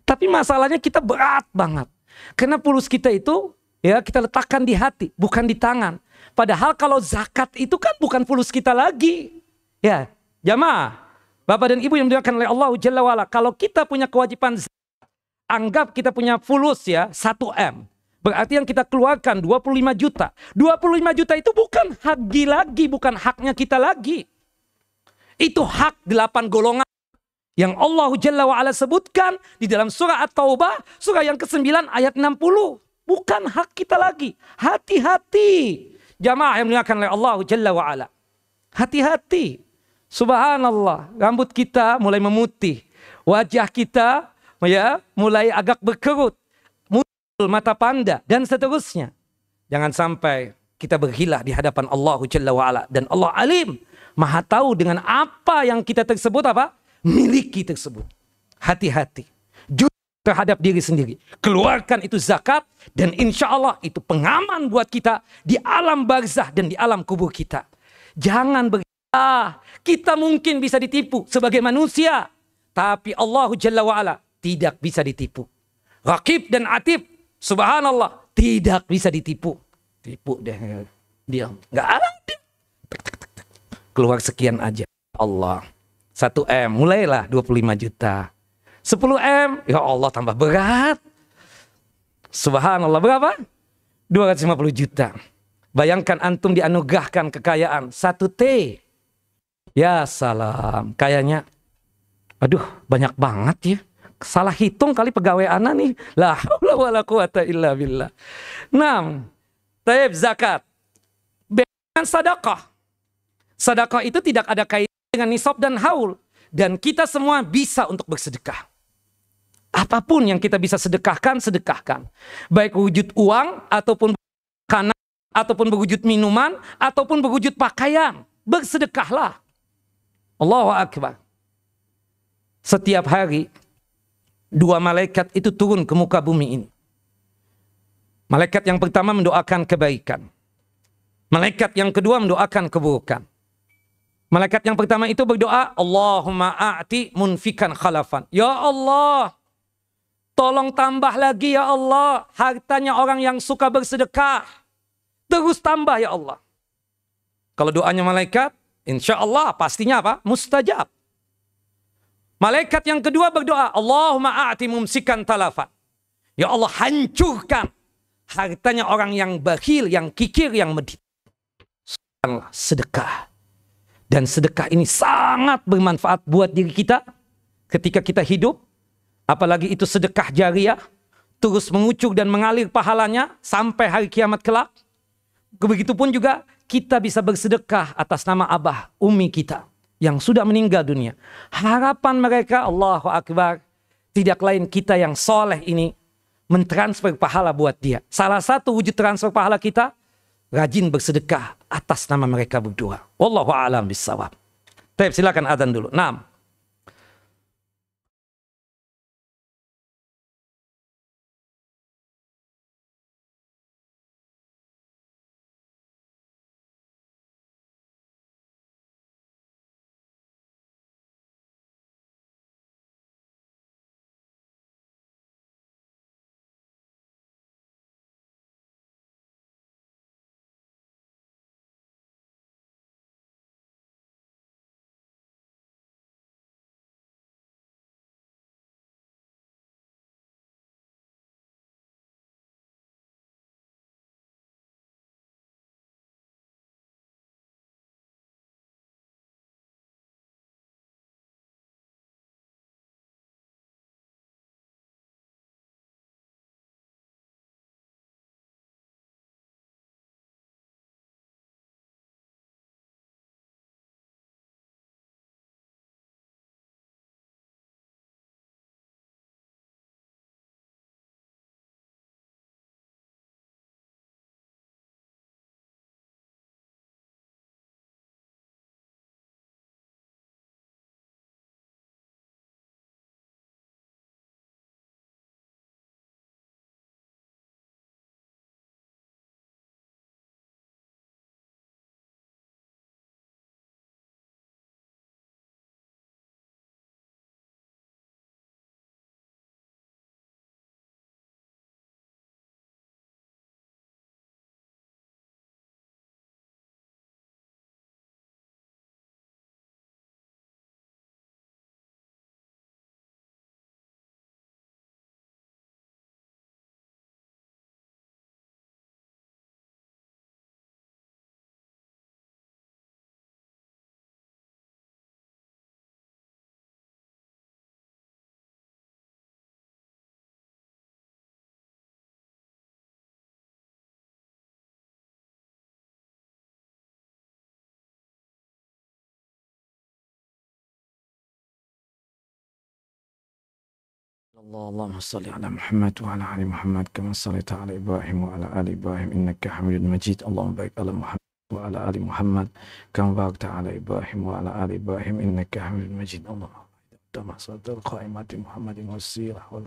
Tapi masalahnya kita berat banget. Karena fulus kita itu ya kita letakkan di hati, bukan di tangan. Padahal kalau zakat itu kan bukan fulus kita lagi. Ya, jamaah, Bapak dan Ibu yang dimuliakan oleh Allah Jalla wa'ala. Kalau kita punya kewajiban zakat, anggap kita punya fulus ya 1M. Berarti yang kita keluarkan 25 juta. 25 juta itu bukan hak lagi, bukan haknya kita lagi. Itu hak 8 golongan yang Allah Jalla wa'ala sebutkan di dalam surah At-Taubah, surah yang ke-9 ayat 60. Bukan hak kita lagi. Hati-hati. Jamaah yang dimuliakan oleh Allah Jalla wa'ala. Hati-hati. Subhanallah. Rambut kita mulai memutih. Wajah kita ya mulai agak berkerut. Muncul mata panda. Dan seterusnya. Jangan sampai kita berhilah di hadapan Allah Jalla wa'ala. Dan Allah alim. Maha tahu dengan apa yang kita tersebut apa? Miliki tersebut. Hati-hati. Terhadap diri sendiri. Keluarkan itu zakat dan insya Allah itu pengaman buat kita di alam barzah dan di alam kubur kita. Jangan kita mungkin bisa ditipu sebagai manusia. Tapi Allah Jalla wa'ala tidak bisa ditipu. Raqib dan Atid, subhanallah, tidak bisa ditipu. Tipu deh, dia nggak ada. Keluar sekian aja. Allah. 1 M, mulailah 25 juta. 10 M, ya Allah tambah berat. Subhanallah, berapa? 250 juta. Bayangkan antum dianugerahkan kekayaan 1 T. Ya salam, kayaknya aduh banyak banget ya. Salah hitung kali pegawai anak nih. La haula wala quwata illa billah. 6. Taib zakat. Dengan sedekah. Sedekah itu tidak ada kaitan dengan nisab dan haul. Dan kita semua bisa untuk bersedekah. Apapun yang kita bisa sedekahkan, sedekahkan. Baik wujud uang, ataupun makanan, ataupun berwujud minuman, ataupun berwujud pakaian. Bersedekahlah. Allahu Akbar. Setiap hari, 2 malaikat itu turun ke muka bumi ini. Malaikat yang pertama mendoakan kebaikan. Malaikat yang kedua mendoakan keburukan. Malaikat yang pertama itu berdoa, Allahumma a'ti munfikan khalafan. Ya Allah, tolong tambah lagi ya Allah, hartanya orang yang suka bersedekah. Terus tambah ya Allah. Kalau doanya malaikat, insya Allah pastinya apa? Mustajab. Malaikat yang kedua berdoa, Allahumma a'ti mumsikan talafan. Ya Allah, hancurkan hartanya orang yang bakhil, yang kikir, yang medit. Sedekah. Dan sedekah ini sangat bermanfaat buat diri kita ketika kita hidup. Apalagi itu sedekah jariah, terus mengucur dan mengalir pahalanya sampai hari kiamat kelak. Begitupun juga kita bisa bersedekah atas nama abah, umi kita yang sudah meninggal dunia. Harapan mereka, Allahu Akbar, tidak lain kita yang soleh ini mentransfer pahala buat dia. Salah satu wujud transfer pahala kita, rajin bersedekah atas nama mereka berdua. Wallahu a'lam bissawab. Baik, silakan adzan dulu. 6. Allahumma salli ala Muhammad wa ala ali Muhammad kama sallaita ala Ibrahim wa ala ali Ibrahim innaka Hamidum Majid. Allahumma barik ala Muhammad wa ala ali Muhammad kama barakta ala Ibrahim wa ala ali Ibrahim innaka Hamidum Majid. Allahumma tama salatul qaimati Muhammadin wasirah wal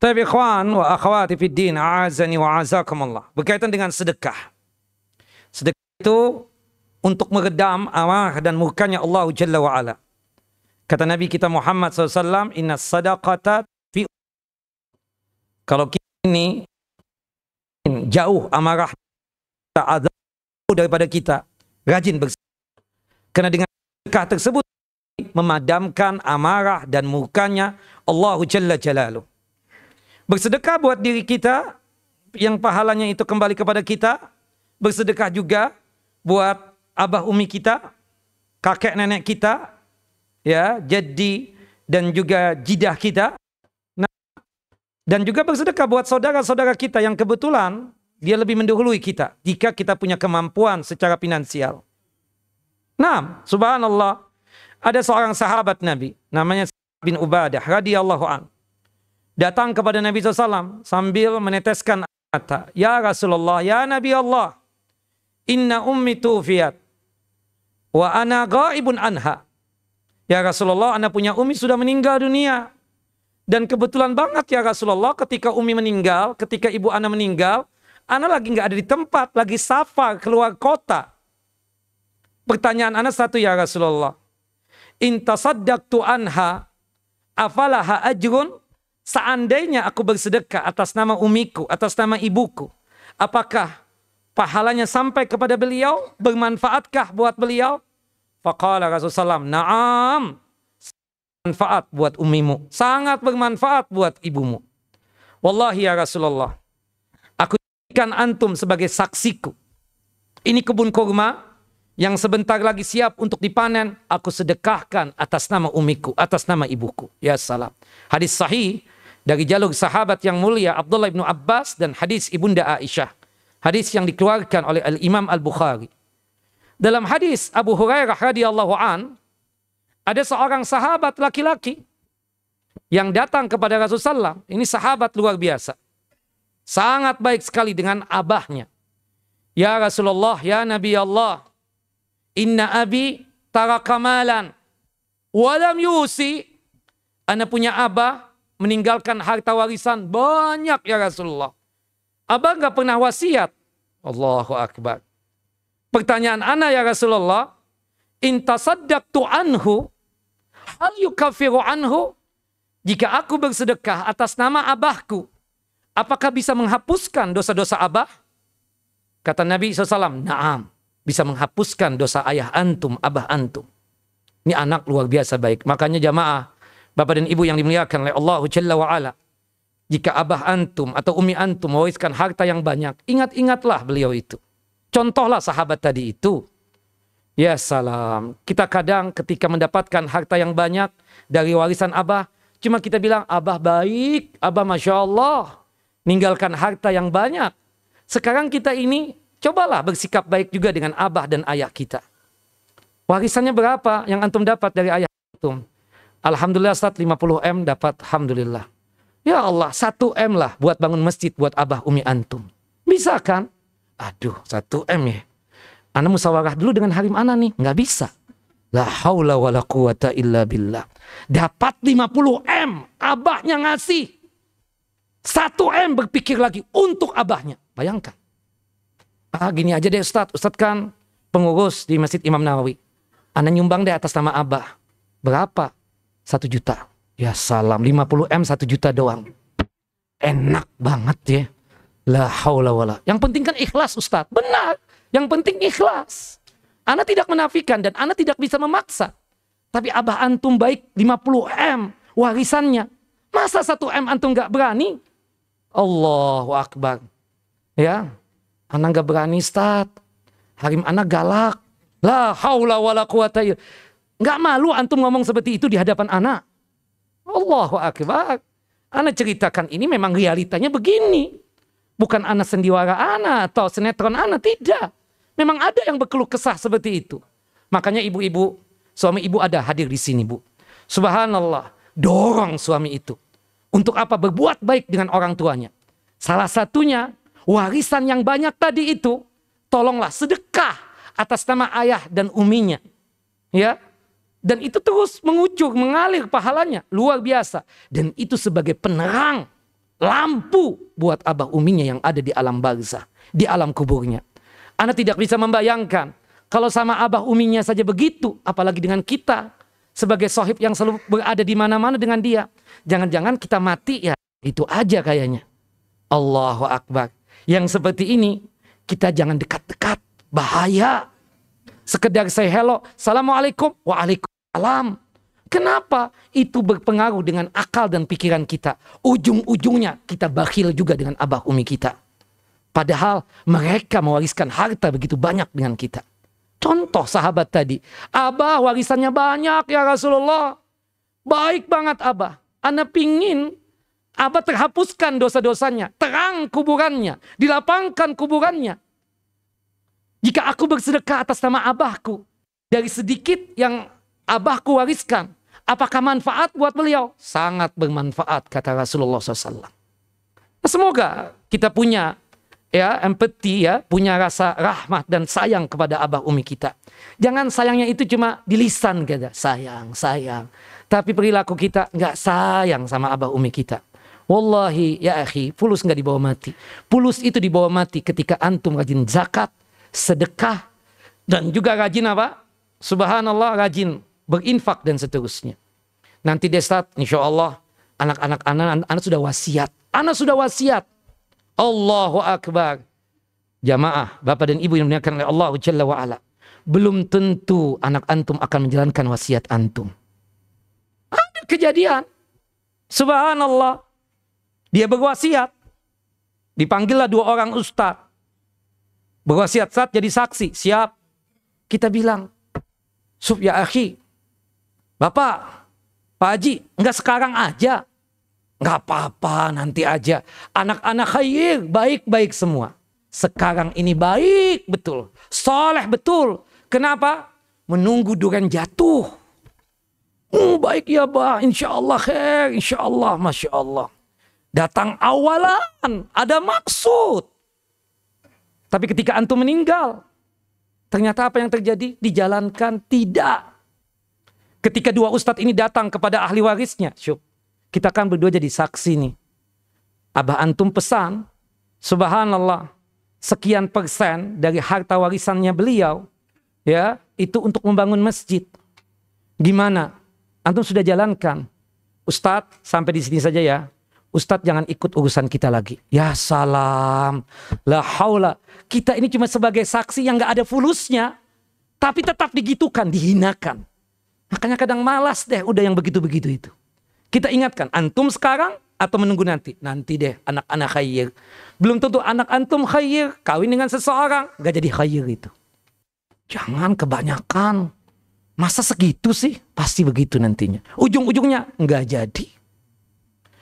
Taib ikhwan wa akhwati fid din, a'azani wa azakumullah. Berkaitan dengan sedekah. Sedekah itu untuk meredam amarah dan murkanya Allah Jalla wa'ala. Kata Nabi kita Muhammad SAW, inna sadaqata fi, kalau kita ini jauh amarah azab daripada kita, rajin bersedekah. Karena dengan sedekah tersebut memadamkan amarah dan murkanya Allah Jalla Jalaluh. Bersedekah buat diri kita, yang pahalanya itu kembali kepada kita. Bersedekah juga buat abah umi kita, kakek nenek kita, ya, jadi dan juga jidah kita. Nah, dan juga bersedekah buat saudara-saudara kita yang kebetulan dia lebih mendahului kita jika kita punya kemampuan secara finansial. Nah, subhanallah, ada seorang sahabat Nabi namanya bin Ubadah radhiyallahu an, datang kepada Nabi SAW sambil meneteskan mata. Ya Rasulullah, ya Nabi Allah, inna ummi tufiyat wa ana ghaibun anha. Ya Rasulullah, ana punya umi sudah meninggal dunia. Dan kebetulan banget ya Rasulullah, ketika umi meninggal, ketika ibu ana meninggal, ana lagi nggak ada di tempat, lagi safar keluar kota. Pertanyaan ana satu ya Rasulullah, in tasaddaqtu anha afalaha ajrun? Seandainya aku bersedekah atas nama umiku, atas nama ibuku, apakah pahalanya sampai kepada beliau? Bermanfaatkah buat beliau? Faqala Rasulullah, na'am, manfaat buat umimu, sangat bermanfaat buat ibumu. Wallahi ya Rasulullah, aku jadikan antum sebagai saksiku. Ini kebun kurma yang sebentar lagi siap untuk dipanen, aku sedekahkan atas nama umiku, atas nama ibuku. Ya salam. Hadis sahih dari jalur sahabat yang mulia Abdullah bin Abbas dan hadis Ibunda Aisyah. Hadis yang dikeluarkan oleh Al-Imam Al-Bukhari. Dalam hadis Abu Hurairah radhiyallahu an, ada seorang sahabat laki-laki yang datang kepada Rasulullah. Ini sahabat luar biasa. Sangat baik sekali dengan abahnya. Ya Rasulullah, ya Nabi Allah, inna abi taraka malan walam yusi. Ana punya abah meninggalkan harta warisan banyak ya Rasulullah. Abah nggak pernah wasiat. Allahu Akbar. Pertanyaan ana ya Rasulullah, in tasaddaqtu anhu hal yukaffiru anhu? Jika aku bersedekah atas nama abahku, apakah bisa menghapuskan dosa-dosa abah? Kata Nabi SAW, na'am, bisa menghapuskan dosa ayah antum, abah antum. Ini anak luar biasa baik. Makanya jamaah, bapak dan ibu yang dimuliakan oleh Allah Jalla wa'ala, jika abah antum atau umi antum mewariskan harta yang banyak, ingat-ingatlah beliau itu. Contohlah sahabat tadi itu. Ya salam. Kita kadang ketika mendapatkan harta yang banyak dari warisan abah, cuma kita bilang, abah baik, abah Masya Allah, ninggalkan harta yang banyak. Sekarang kita ini, cobalah bersikap baik juga dengan abah dan ayah kita. Warisannya berapa yang antum dapat dari ayah antum? Alhamdulillah Ustaz, 50 M dapat, alhamdulillah. Ya Allah, 1 M lah buat bangun masjid buat abah umi antum. Bisa kan? Aduh, 1 M ya. Ana musyawarah dulu dengan harim ana nih. Nggak bisa. La haula wa la quwata illa billah. Dapat 50 M. Abahnya ngasih. 1 M berpikir lagi untuk abahnya. Bayangkan. Gini aja deh Ustadz. Ustadz kan pengurus di Masjid Imam Nawawi. Ana nyumbang deh atas nama abah. Berapa? 1 juta. Ya salam. 50 M 1 juta doang. Enak banget ya. La haula wala. Yang penting kan ikhlas Ustadz. Benar. Yang penting ikhlas. Ana tidak menafikan dan ana tidak bisa memaksa. Tapi abah antum baik 50 M warisannya. Masa 1 M antum gak berani? Allahu Akbar. Ya. Ana gak berani Ustadz. Harim ana galak. La haula wala quwata illa. Gak malu antum ngomong seperti itu di hadapan ana? Allahu Akbar. Ana ceritakan ini memang realitanya begini. Bukan ana sendiwara ana atau sinetron ana, tidak. Memang ada yang berkeluh kesah seperti itu. Makanya ibu-ibu, suami ibu ada hadir di sini bu. Subhanallah, dorong suami itu. Untuk apa? Berbuat baik dengan orang tuanya. Salah satunya, warisan yang banyak tadi itu, tolonglah sedekah atas nama ayah dan uminya. Ya. Dan itu terus mengucur, mengalir pahalanya. Luar biasa. Dan itu sebagai penerang lampu buat abah uminya yang ada di alam barzah, di alam kuburnya. Anda tidak bisa membayangkan Kalau sama abah uminya saja begitu, apalagi dengan kita sebagai sohib yang selalu berada di mana-mana dengan dia. Jangan-jangan kita mati ya itu aja kayaknya. Allahu Akbar. Yang seperti ini kita jangan dekat-dekat, bahaya. Sekedar say hello, assalamualaikum, waalaikumsalam. Kenapa? Itu berpengaruh dengan akal dan pikiran kita. Ujung-ujungnya kita bakhil juga dengan abah umi kita. Padahal mereka mewariskan harta begitu banyak dengan kita. Contoh sahabat tadi, abah warisannya banyak ya Rasulullah. Baik banget abah. Ana pingin abah terhapuskan dosa-dosanya, terang kuburannya, dilapangkan kuburannya. Jika aku bersedekah atas nama abahku, dari sedikit yang abahku wariskan, apakah manfaat buat beliau? Sangat bermanfaat, kata Rasulullah SAW. Semoga kita punya empati, punya rasa rahmat dan sayang kepada abah umi kita. Jangan sayangnya itu cuma di lisan kita, sayang, sayang. Tapi perilaku kita nggak sayang sama abah umi kita. Wallahi ya akhi, fulus nggak dibawa mati. Fulus itu dibawa mati ketika antum rajin zakat, sedekah, dan juga rajin apa? Subhanallah, rajin berinfak dan seterusnya. Nanti desat, insya Allah, anak-anak anak sudah wasiat. Anak sudah wasiat. Allahu Akbar. Jamaah, bapak dan ibu yang dimuliakan oleh Allah Jalla wa'ala. Belum tentu anak antum akan menjalankan wasiat antum. Ada kejadian. Subhanallah. Dia berwasiat. Dipanggillah 2 orang ustaz. Berwasiat saat jadi saksi. Siap. Kita bilang, Sub ya akhi. Bapak, Pak Haji, enggak sekarang aja. Enggak apa-apa, nanti aja. Anak-anak khair, baik-baik semua. Sekarang ini baik betul. Soleh betul. Kenapa? Menunggu durian jatuh. Baik ya bah, insya Allah khair, insya Allah, masya Allah. Datang awalan, ada maksud. Tapi ketika antum meninggal, ternyata apa yang terjadi? Dijalankan tidak. Ketika 2 ustadz ini datang kepada ahli warisnya, kita kan berdua jadi saksi nih. Abah antum pesan, subhanallah, sekian persen dari harta warisannya beliau, ya, itu untuk membangun masjid. Gimana? Antum sudah jalankan. Ustadz, sampai di sini saja ya. Ustadz jangan ikut urusan kita lagi. Ya salam. La haula. Kita ini cuma sebagai saksi yang gak ada fulusnya. Tapi tetap digitukan, dihinakan. Makanya kadang malas deh udah yang begitu-begitu itu. Kita ingatkan, antum sekarang atau menunggu nanti? Nanti deh, anak-anak khair. Belum tentu anak antum khair, kawin dengan seseorang, gak jadi khair itu. Jangan kebanyakan. Masa segitu sih? Pasti begitu nantinya. Ujung-ujungnya nggak jadi.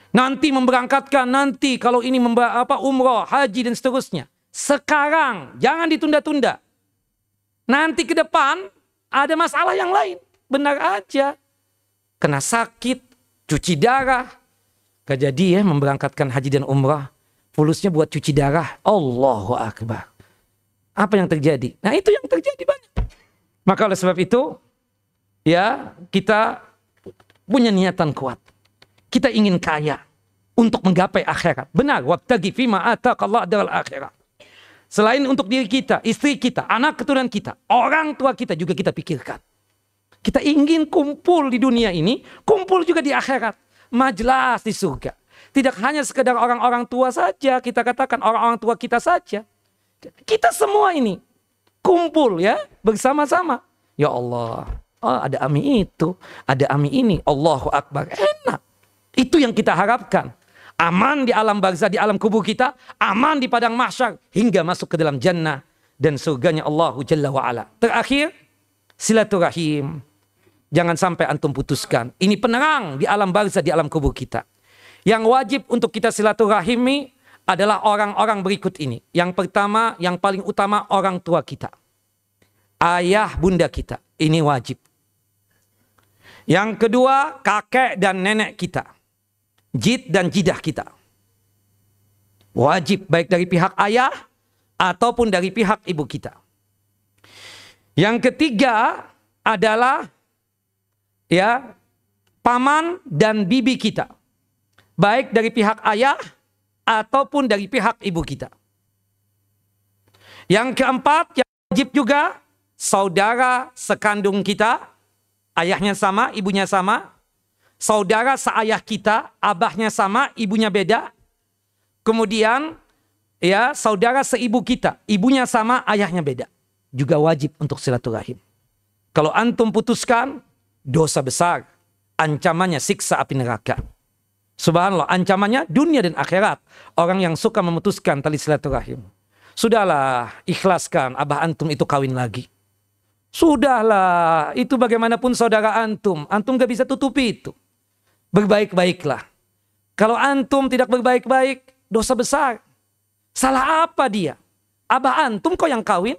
Nanti memberangkatkan, nanti kalau ini umroh, haji dan seterusnya. Sekarang, jangan ditunda-tunda. Nanti ke depan ada masalah yang lain. Benar aja. Kena sakit, cuci darah. Gak jadi ya memberangkatkan haji dan umroh. Fulusnya buat cuci darah. Allahu Akbar. Apa yang terjadi? Nah itu yang terjadi banyak. Maka oleh sebab itu, ya kita punya niatan kuat. Kita ingin kaya untuk menggapai akhirat. Benar, wabtaghi fima ataqallahu daral akhirat. Selain untuk diri kita, istri kita, anak keturunan kita, orang tua kita juga kita pikirkan. Kita ingin kumpul di dunia ini, kumpul juga di akhirat. Majlas di surga. Tidak hanya sekedar orang-orang tua saja, kita katakan orang-orang tua kita saja. Kita semua ini kumpul ya bersama-sama. Ya Allah, oh, ada ami itu, ada ami ini. Allahu Akbar, enak. Itu yang kita harapkan. Aman di alam barzah, di alam kubur kita. Aman di padang mahsyar. Hingga masuk ke dalam jannah. Dan surganya Allahu Jalla wa'ala. Terakhir, silaturahim. Jangan sampai antum putuskan. Ini penerang di alam barzah, di alam kubur kita. Yang wajib untuk kita silaturahimi adalah orang-orang berikut ini. Yang pertama, yang paling utama, orang tua kita. Ayah bunda kita. Ini wajib. Yang kedua, kakek dan nenek kita. Jid dan jidah kita. Wajib baik dari pihak ayah ataupun dari pihak ibu kita. Yang ketiga adalah ya paman dan bibi kita. Baik dari pihak ayah ataupun dari pihak ibu kita. Yang keempat yang wajib juga saudara sekandung kita, ayahnya sama, ibunya sama. Saudara seayah kita, abahnya sama, ibunya beda. Kemudian ya, saudara seibu kita, ibunya sama, ayahnya beda. Juga wajib untuk silaturahim. Kalau antum putuskan, dosa besar. Ancamannya siksa api neraka. Subhanallah, ancamannya dunia dan akhirat. Orang yang suka memutuskan tali silaturahim. Sudahlah, ikhlaskan abah antum itu kawin lagi. Sudahlah, itu bagaimanapun saudara antum. Antum gak bisa tutupi itu. Berbaik-baiklah. Kalau antum tidak berbaik-baik, dosa besar. Salah apa dia? Abah antum kok yang kawin?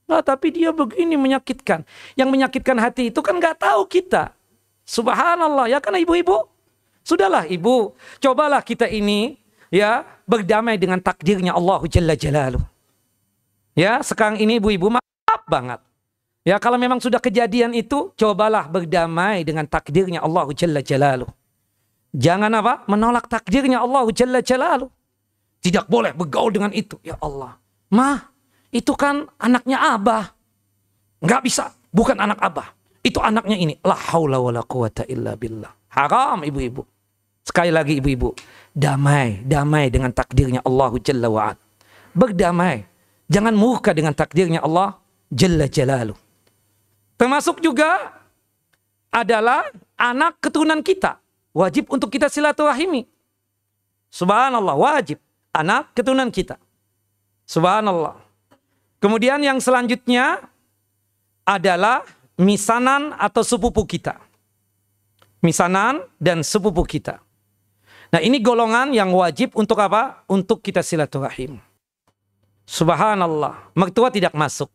Nah, tapi dia begini menyakitkan. Yang menyakitkan hati itu kan gak tahu kita. Subhanallah, ya kan ibu-ibu? Sudahlah ibu, cobalah kita ini ya berdamai dengan takdirnya Allah Jalla Jalaluh. Ya, sekarang ini ibu-ibu maaf banget. Ya, kalau memang sudah kejadian itu, cobalah berdamai dengan takdirnya Allah Jalla Jalaluh. Jangan apa? Menolak takdirnya Allah Jalla Jalaluh. Tidak boleh bergaul dengan itu. Ya Allah, mah, itu kan anaknya abah. Nggak bisa, bukan anak abah. Itu anaknya ini. La haula wala quwata illa billah. Haram ibu-ibu. Sekali lagi ibu-ibu, damai dengan takdirnya Allah Jalla wa'ala. Berdamai. Jangan murka dengan takdirnya Allah Jalla Jalaluh. Termasuk juga adalah anak keturunan kita. Wajib untuk kita silaturahimi. Subhanallah, wajib. Anak keturunan kita. Subhanallah. Kemudian yang selanjutnya adalah misanan atau sepupu kita. Misanan dan sepupu kita. Nah, ini golongan yang wajib untuk apa? Untuk kita silaturahim. Subhanallah. Mertua tidak masuk.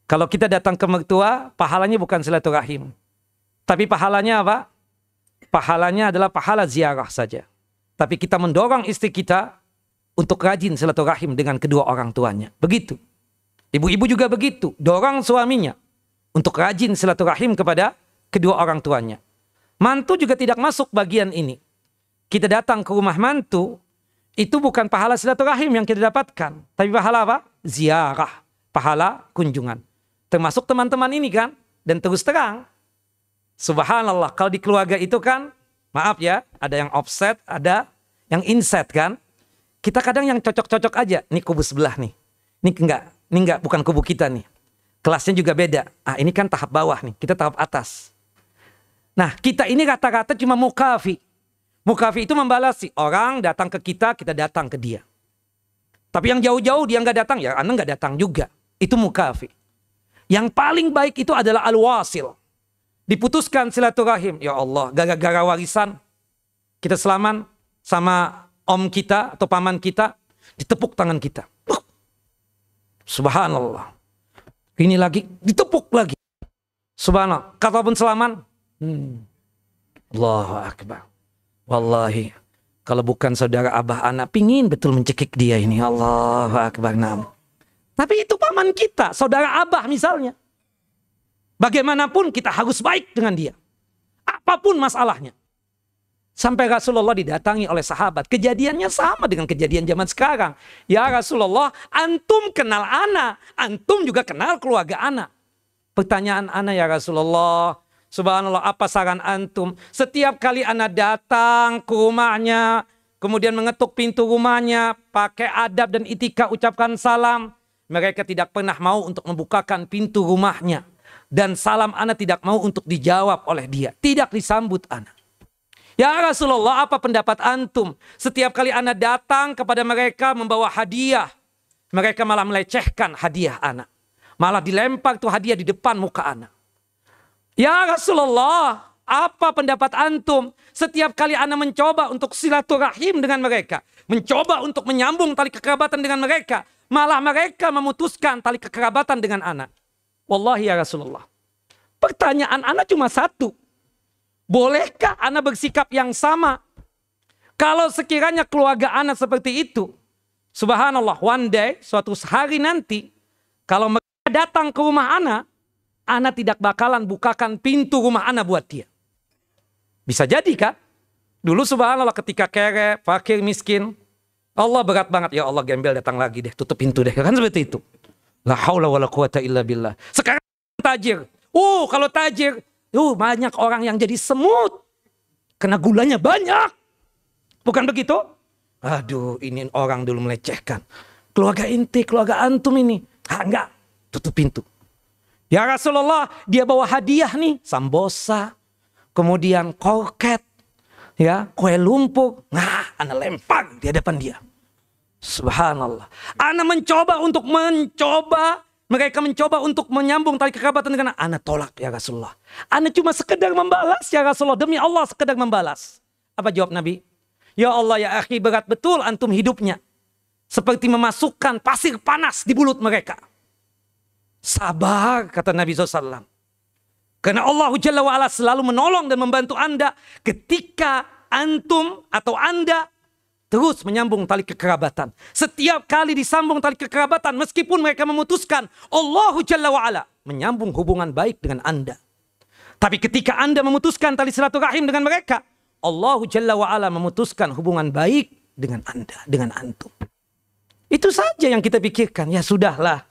Kalau kita datang ke mertua, pahalanya bukan silaturahim. Tapi pahalanya apa? Pahalanya adalah pahala ziarah saja. Tapi kita mendorong istri kita untuk rajin silaturahim dengan kedua orang tuanya. Begitu. Ibu-ibu juga begitu. Dorong suaminya untuk rajin silaturahim kepada kedua orang tuanya. Mantu juga tidak masuk bagian ini. Kita datang ke rumah mantu, itu bukan pahala silaturahim yang kita dapatkan. Tapi pahala apa? Ziarah. Pahala kunjungan. Termasuk teman-teman ini kan. Dan terus terang. Subhanallah. Kalau di keluarga itu kan. Maaf ya. Ada yang offset. Ada yang inset kan. Kita kadang yang cocok-cocok aja. Ini kubu sebelah nih. Ini enggak. Bukan kubu kita nih. Kelasnya juga beda. Ah, ini kan tahap bawah nih. Kita tahap atas. Nah, kita ini rata-rata cuma mukafi. Mukafi itu membalasi. Orang datang ke kita, kita datang ke dia. Tapi yang jauh-jauh dia nggak datang, ya Anda nggak datang juga. Itu mukafi. Yang paling baik itu adalah al-wasil. Diputuskan silaturahim. Ya Allah, gara-gara warisan, kita selaman sama om kita atau paman kita, ditepuk tangan kita. Subhanallah. Ini lagi, ditepuk lagi. Subhanallah. Kalaupun selaman, Allahu Akbar. Wallahi, kalau bukan saudara abah anak, pingin betul mencekik dia ini. Allahu Akbar. Tapi itu paman kita, saudara abah misalnya. Bagaimanapun kita harus baik dengan dia. Apapun masalahnya. Sampai Rasulullah didatangi oleh sahabat. Kejadiannya sama dengan kejadian zaman sekarang. Ya Rasulullah, antum kenal ana. Antum juga kenal keluarga ana. Pertanyaan ana ya Rasulullah. Subhanallah, apa saran antum? Setiap kali ana datang ke rumahnya, kemudian mengetuk pintu rumahnya, pakai adab dan etika ucapkan salam. Mereka tidak pernah mau untuk membukakan pintu rumahnya. Dan salam ana tidak mau untuk dijawab oleh dia. Tidak disambut ana. Ya Rasulullah, apa pendapat antum? Setiap kali ana datang kepada mereka membawa hadiah, mereka malah melecehkan hadiah ana. Malah dilempar tuh hadiah di depan muka ana. Ya Rasulullah, apa pendapat antum? Setiap kali ana mencoba untuk silaturahim dengan mereka, mencoba untuk menyambung tali kekerabatan dengan mereka, malah mereka memutuskan tali kekerabatan dengan ana. Wallahi ya Rasulullah, pertanyaan ana cuma satu. Bolehkah ana bersikap yang sama? Kalau sekiranya keluarga ana seperti itu, subhanallah, one day, suatu hari nanti, kalau mereka datang ke rumah ana tidak bakalan bukakan pintu rumah ana buat dia. Bisa jadi kan? Dulu subhanallah ketika kere, fakir, miskin, Allah berat banget. Ya Allah, gembel datang lagi deh, tutup pintu deh. Kan seperti itu. La haula wala quwata illa billah. Sekarang tajir. Kalau tajir, banyak orang yang jadi semut. Kena gulanya banyak. Bukan begitu? Aduh, ini orang dulu melecehkan. Keluarga inti, keluarga antum ini. Enggak, tutup pintu. Ya Rasulullah, dia bawa hadiah nih. Sambosa, kemudian kroket, ya, kue lumpur. Ana lempar di hadapan dia. Subhanallah. Ana mencoba. Mereka mencoba untuk menyambung tali kekerabatan dengan ana tolak ya Rasulullah. Ana cuma sekedar membalas ya Rasulullah. Demi Allah sekedar membalas. Apa jawab Nabi? Ya Allah ya akhi, berat betul antum hidupnya. Seperti memasukkan pasir panas di mulut mereka. Sabar kata Nabi SAW. Karena Allah Jalla wa'ala selalu menolong dan membantu anda ketika antum atau anda terus menyambung tali kekerabatan. Setiap kali disambung tali kekerabatan, meskipun mereka memutuskan, Allah Jalla wa'ala menyambung hubungan baik dengan anda. Tapi ketika anda memutuskan tali silaturahim dengan mereka, Allah Jalla wa'ala memutuskan hubungan baik dengan anda, dengan antum. Itu saja yang kita pikirkan. Ya sudahlah.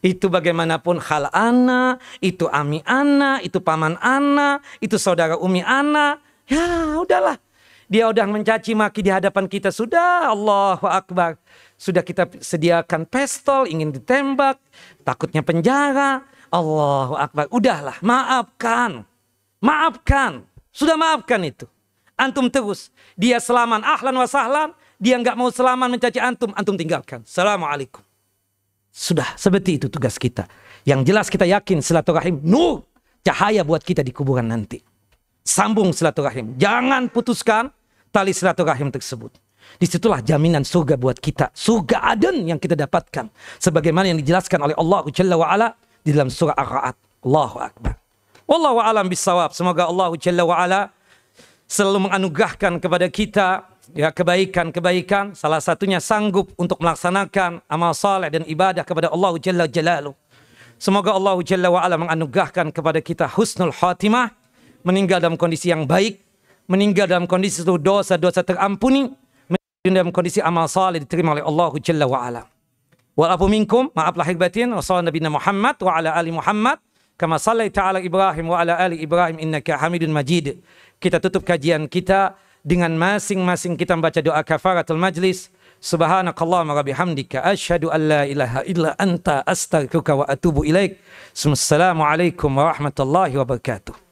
Itu bagaimanapun hal ana, itu ami ana, itu paman ana, itu saudara umi ana. Ya udahlah. Dia udah mencaci maki di hadapan kita. Sudah, Allahu Akbar. Sudah kita sediakan pistol, ingin ditembak. Takutnya penjara. Allahu Akbar. Udahlah, maafkan. Maafkan. Sudah maafkan itu. Antum terus. Dia selaman, ahlan wa sahlan. Dia nggak mau selaman mencaci antum. Antum tinggalkan. Assalamualaikum. Sudah, seperti itu tugas kita. Yang jelas kita yakin silaturahim nur. Cahaya buat kita di kuburan nanti. Sambung silaturahim. Jangan putuskan tali silaturahim tersebut. Disitulah jaminan surga buat kita. Surga Aden yang kita dapatkan. Sebagaimana yang dijelaskan oleh Allah Jalla wa'ala di dalam surah Ar-Ra'd. Allahu Akbar. Wallahu a'lam bissawab. Semoga Allah Jalla wa'ala selalu menganugerahkan kepada kita ya kebaikan-kebaikan. Salah satunya sanggup untuk melaksanakan amal saleh dan ibadah kepada Allah Jalla Jalaluh. Semoga Allah Jalla wa'ala menganugerahkan kepada kita husnul khatimah. Meninggal dalam kondisi yang baik. Meninggal dalam kondisi seluruh dosa-dosa terampuni. Meninggal dalam kondisi amal saleh diterima oleh Allah Jalla wa'ala. Wa'afu minkum, maaf lahir batin. Wa sallallahu Nabi Muhammad wa ala ali Muhammad. Kama sallaita ala Ibrahim wa ala ali Ibrahim innaka Hamidun Majid. Kita tutup kajian kita dengan masing-masing kita membaca doa kafaratul majlis. Subhanakallahumma wa bihamdika asyhadu an la ilaha illa anta astaghfiruka wa atubu ilaik. Assalamualaikum warahmatullahi wabarakatuh.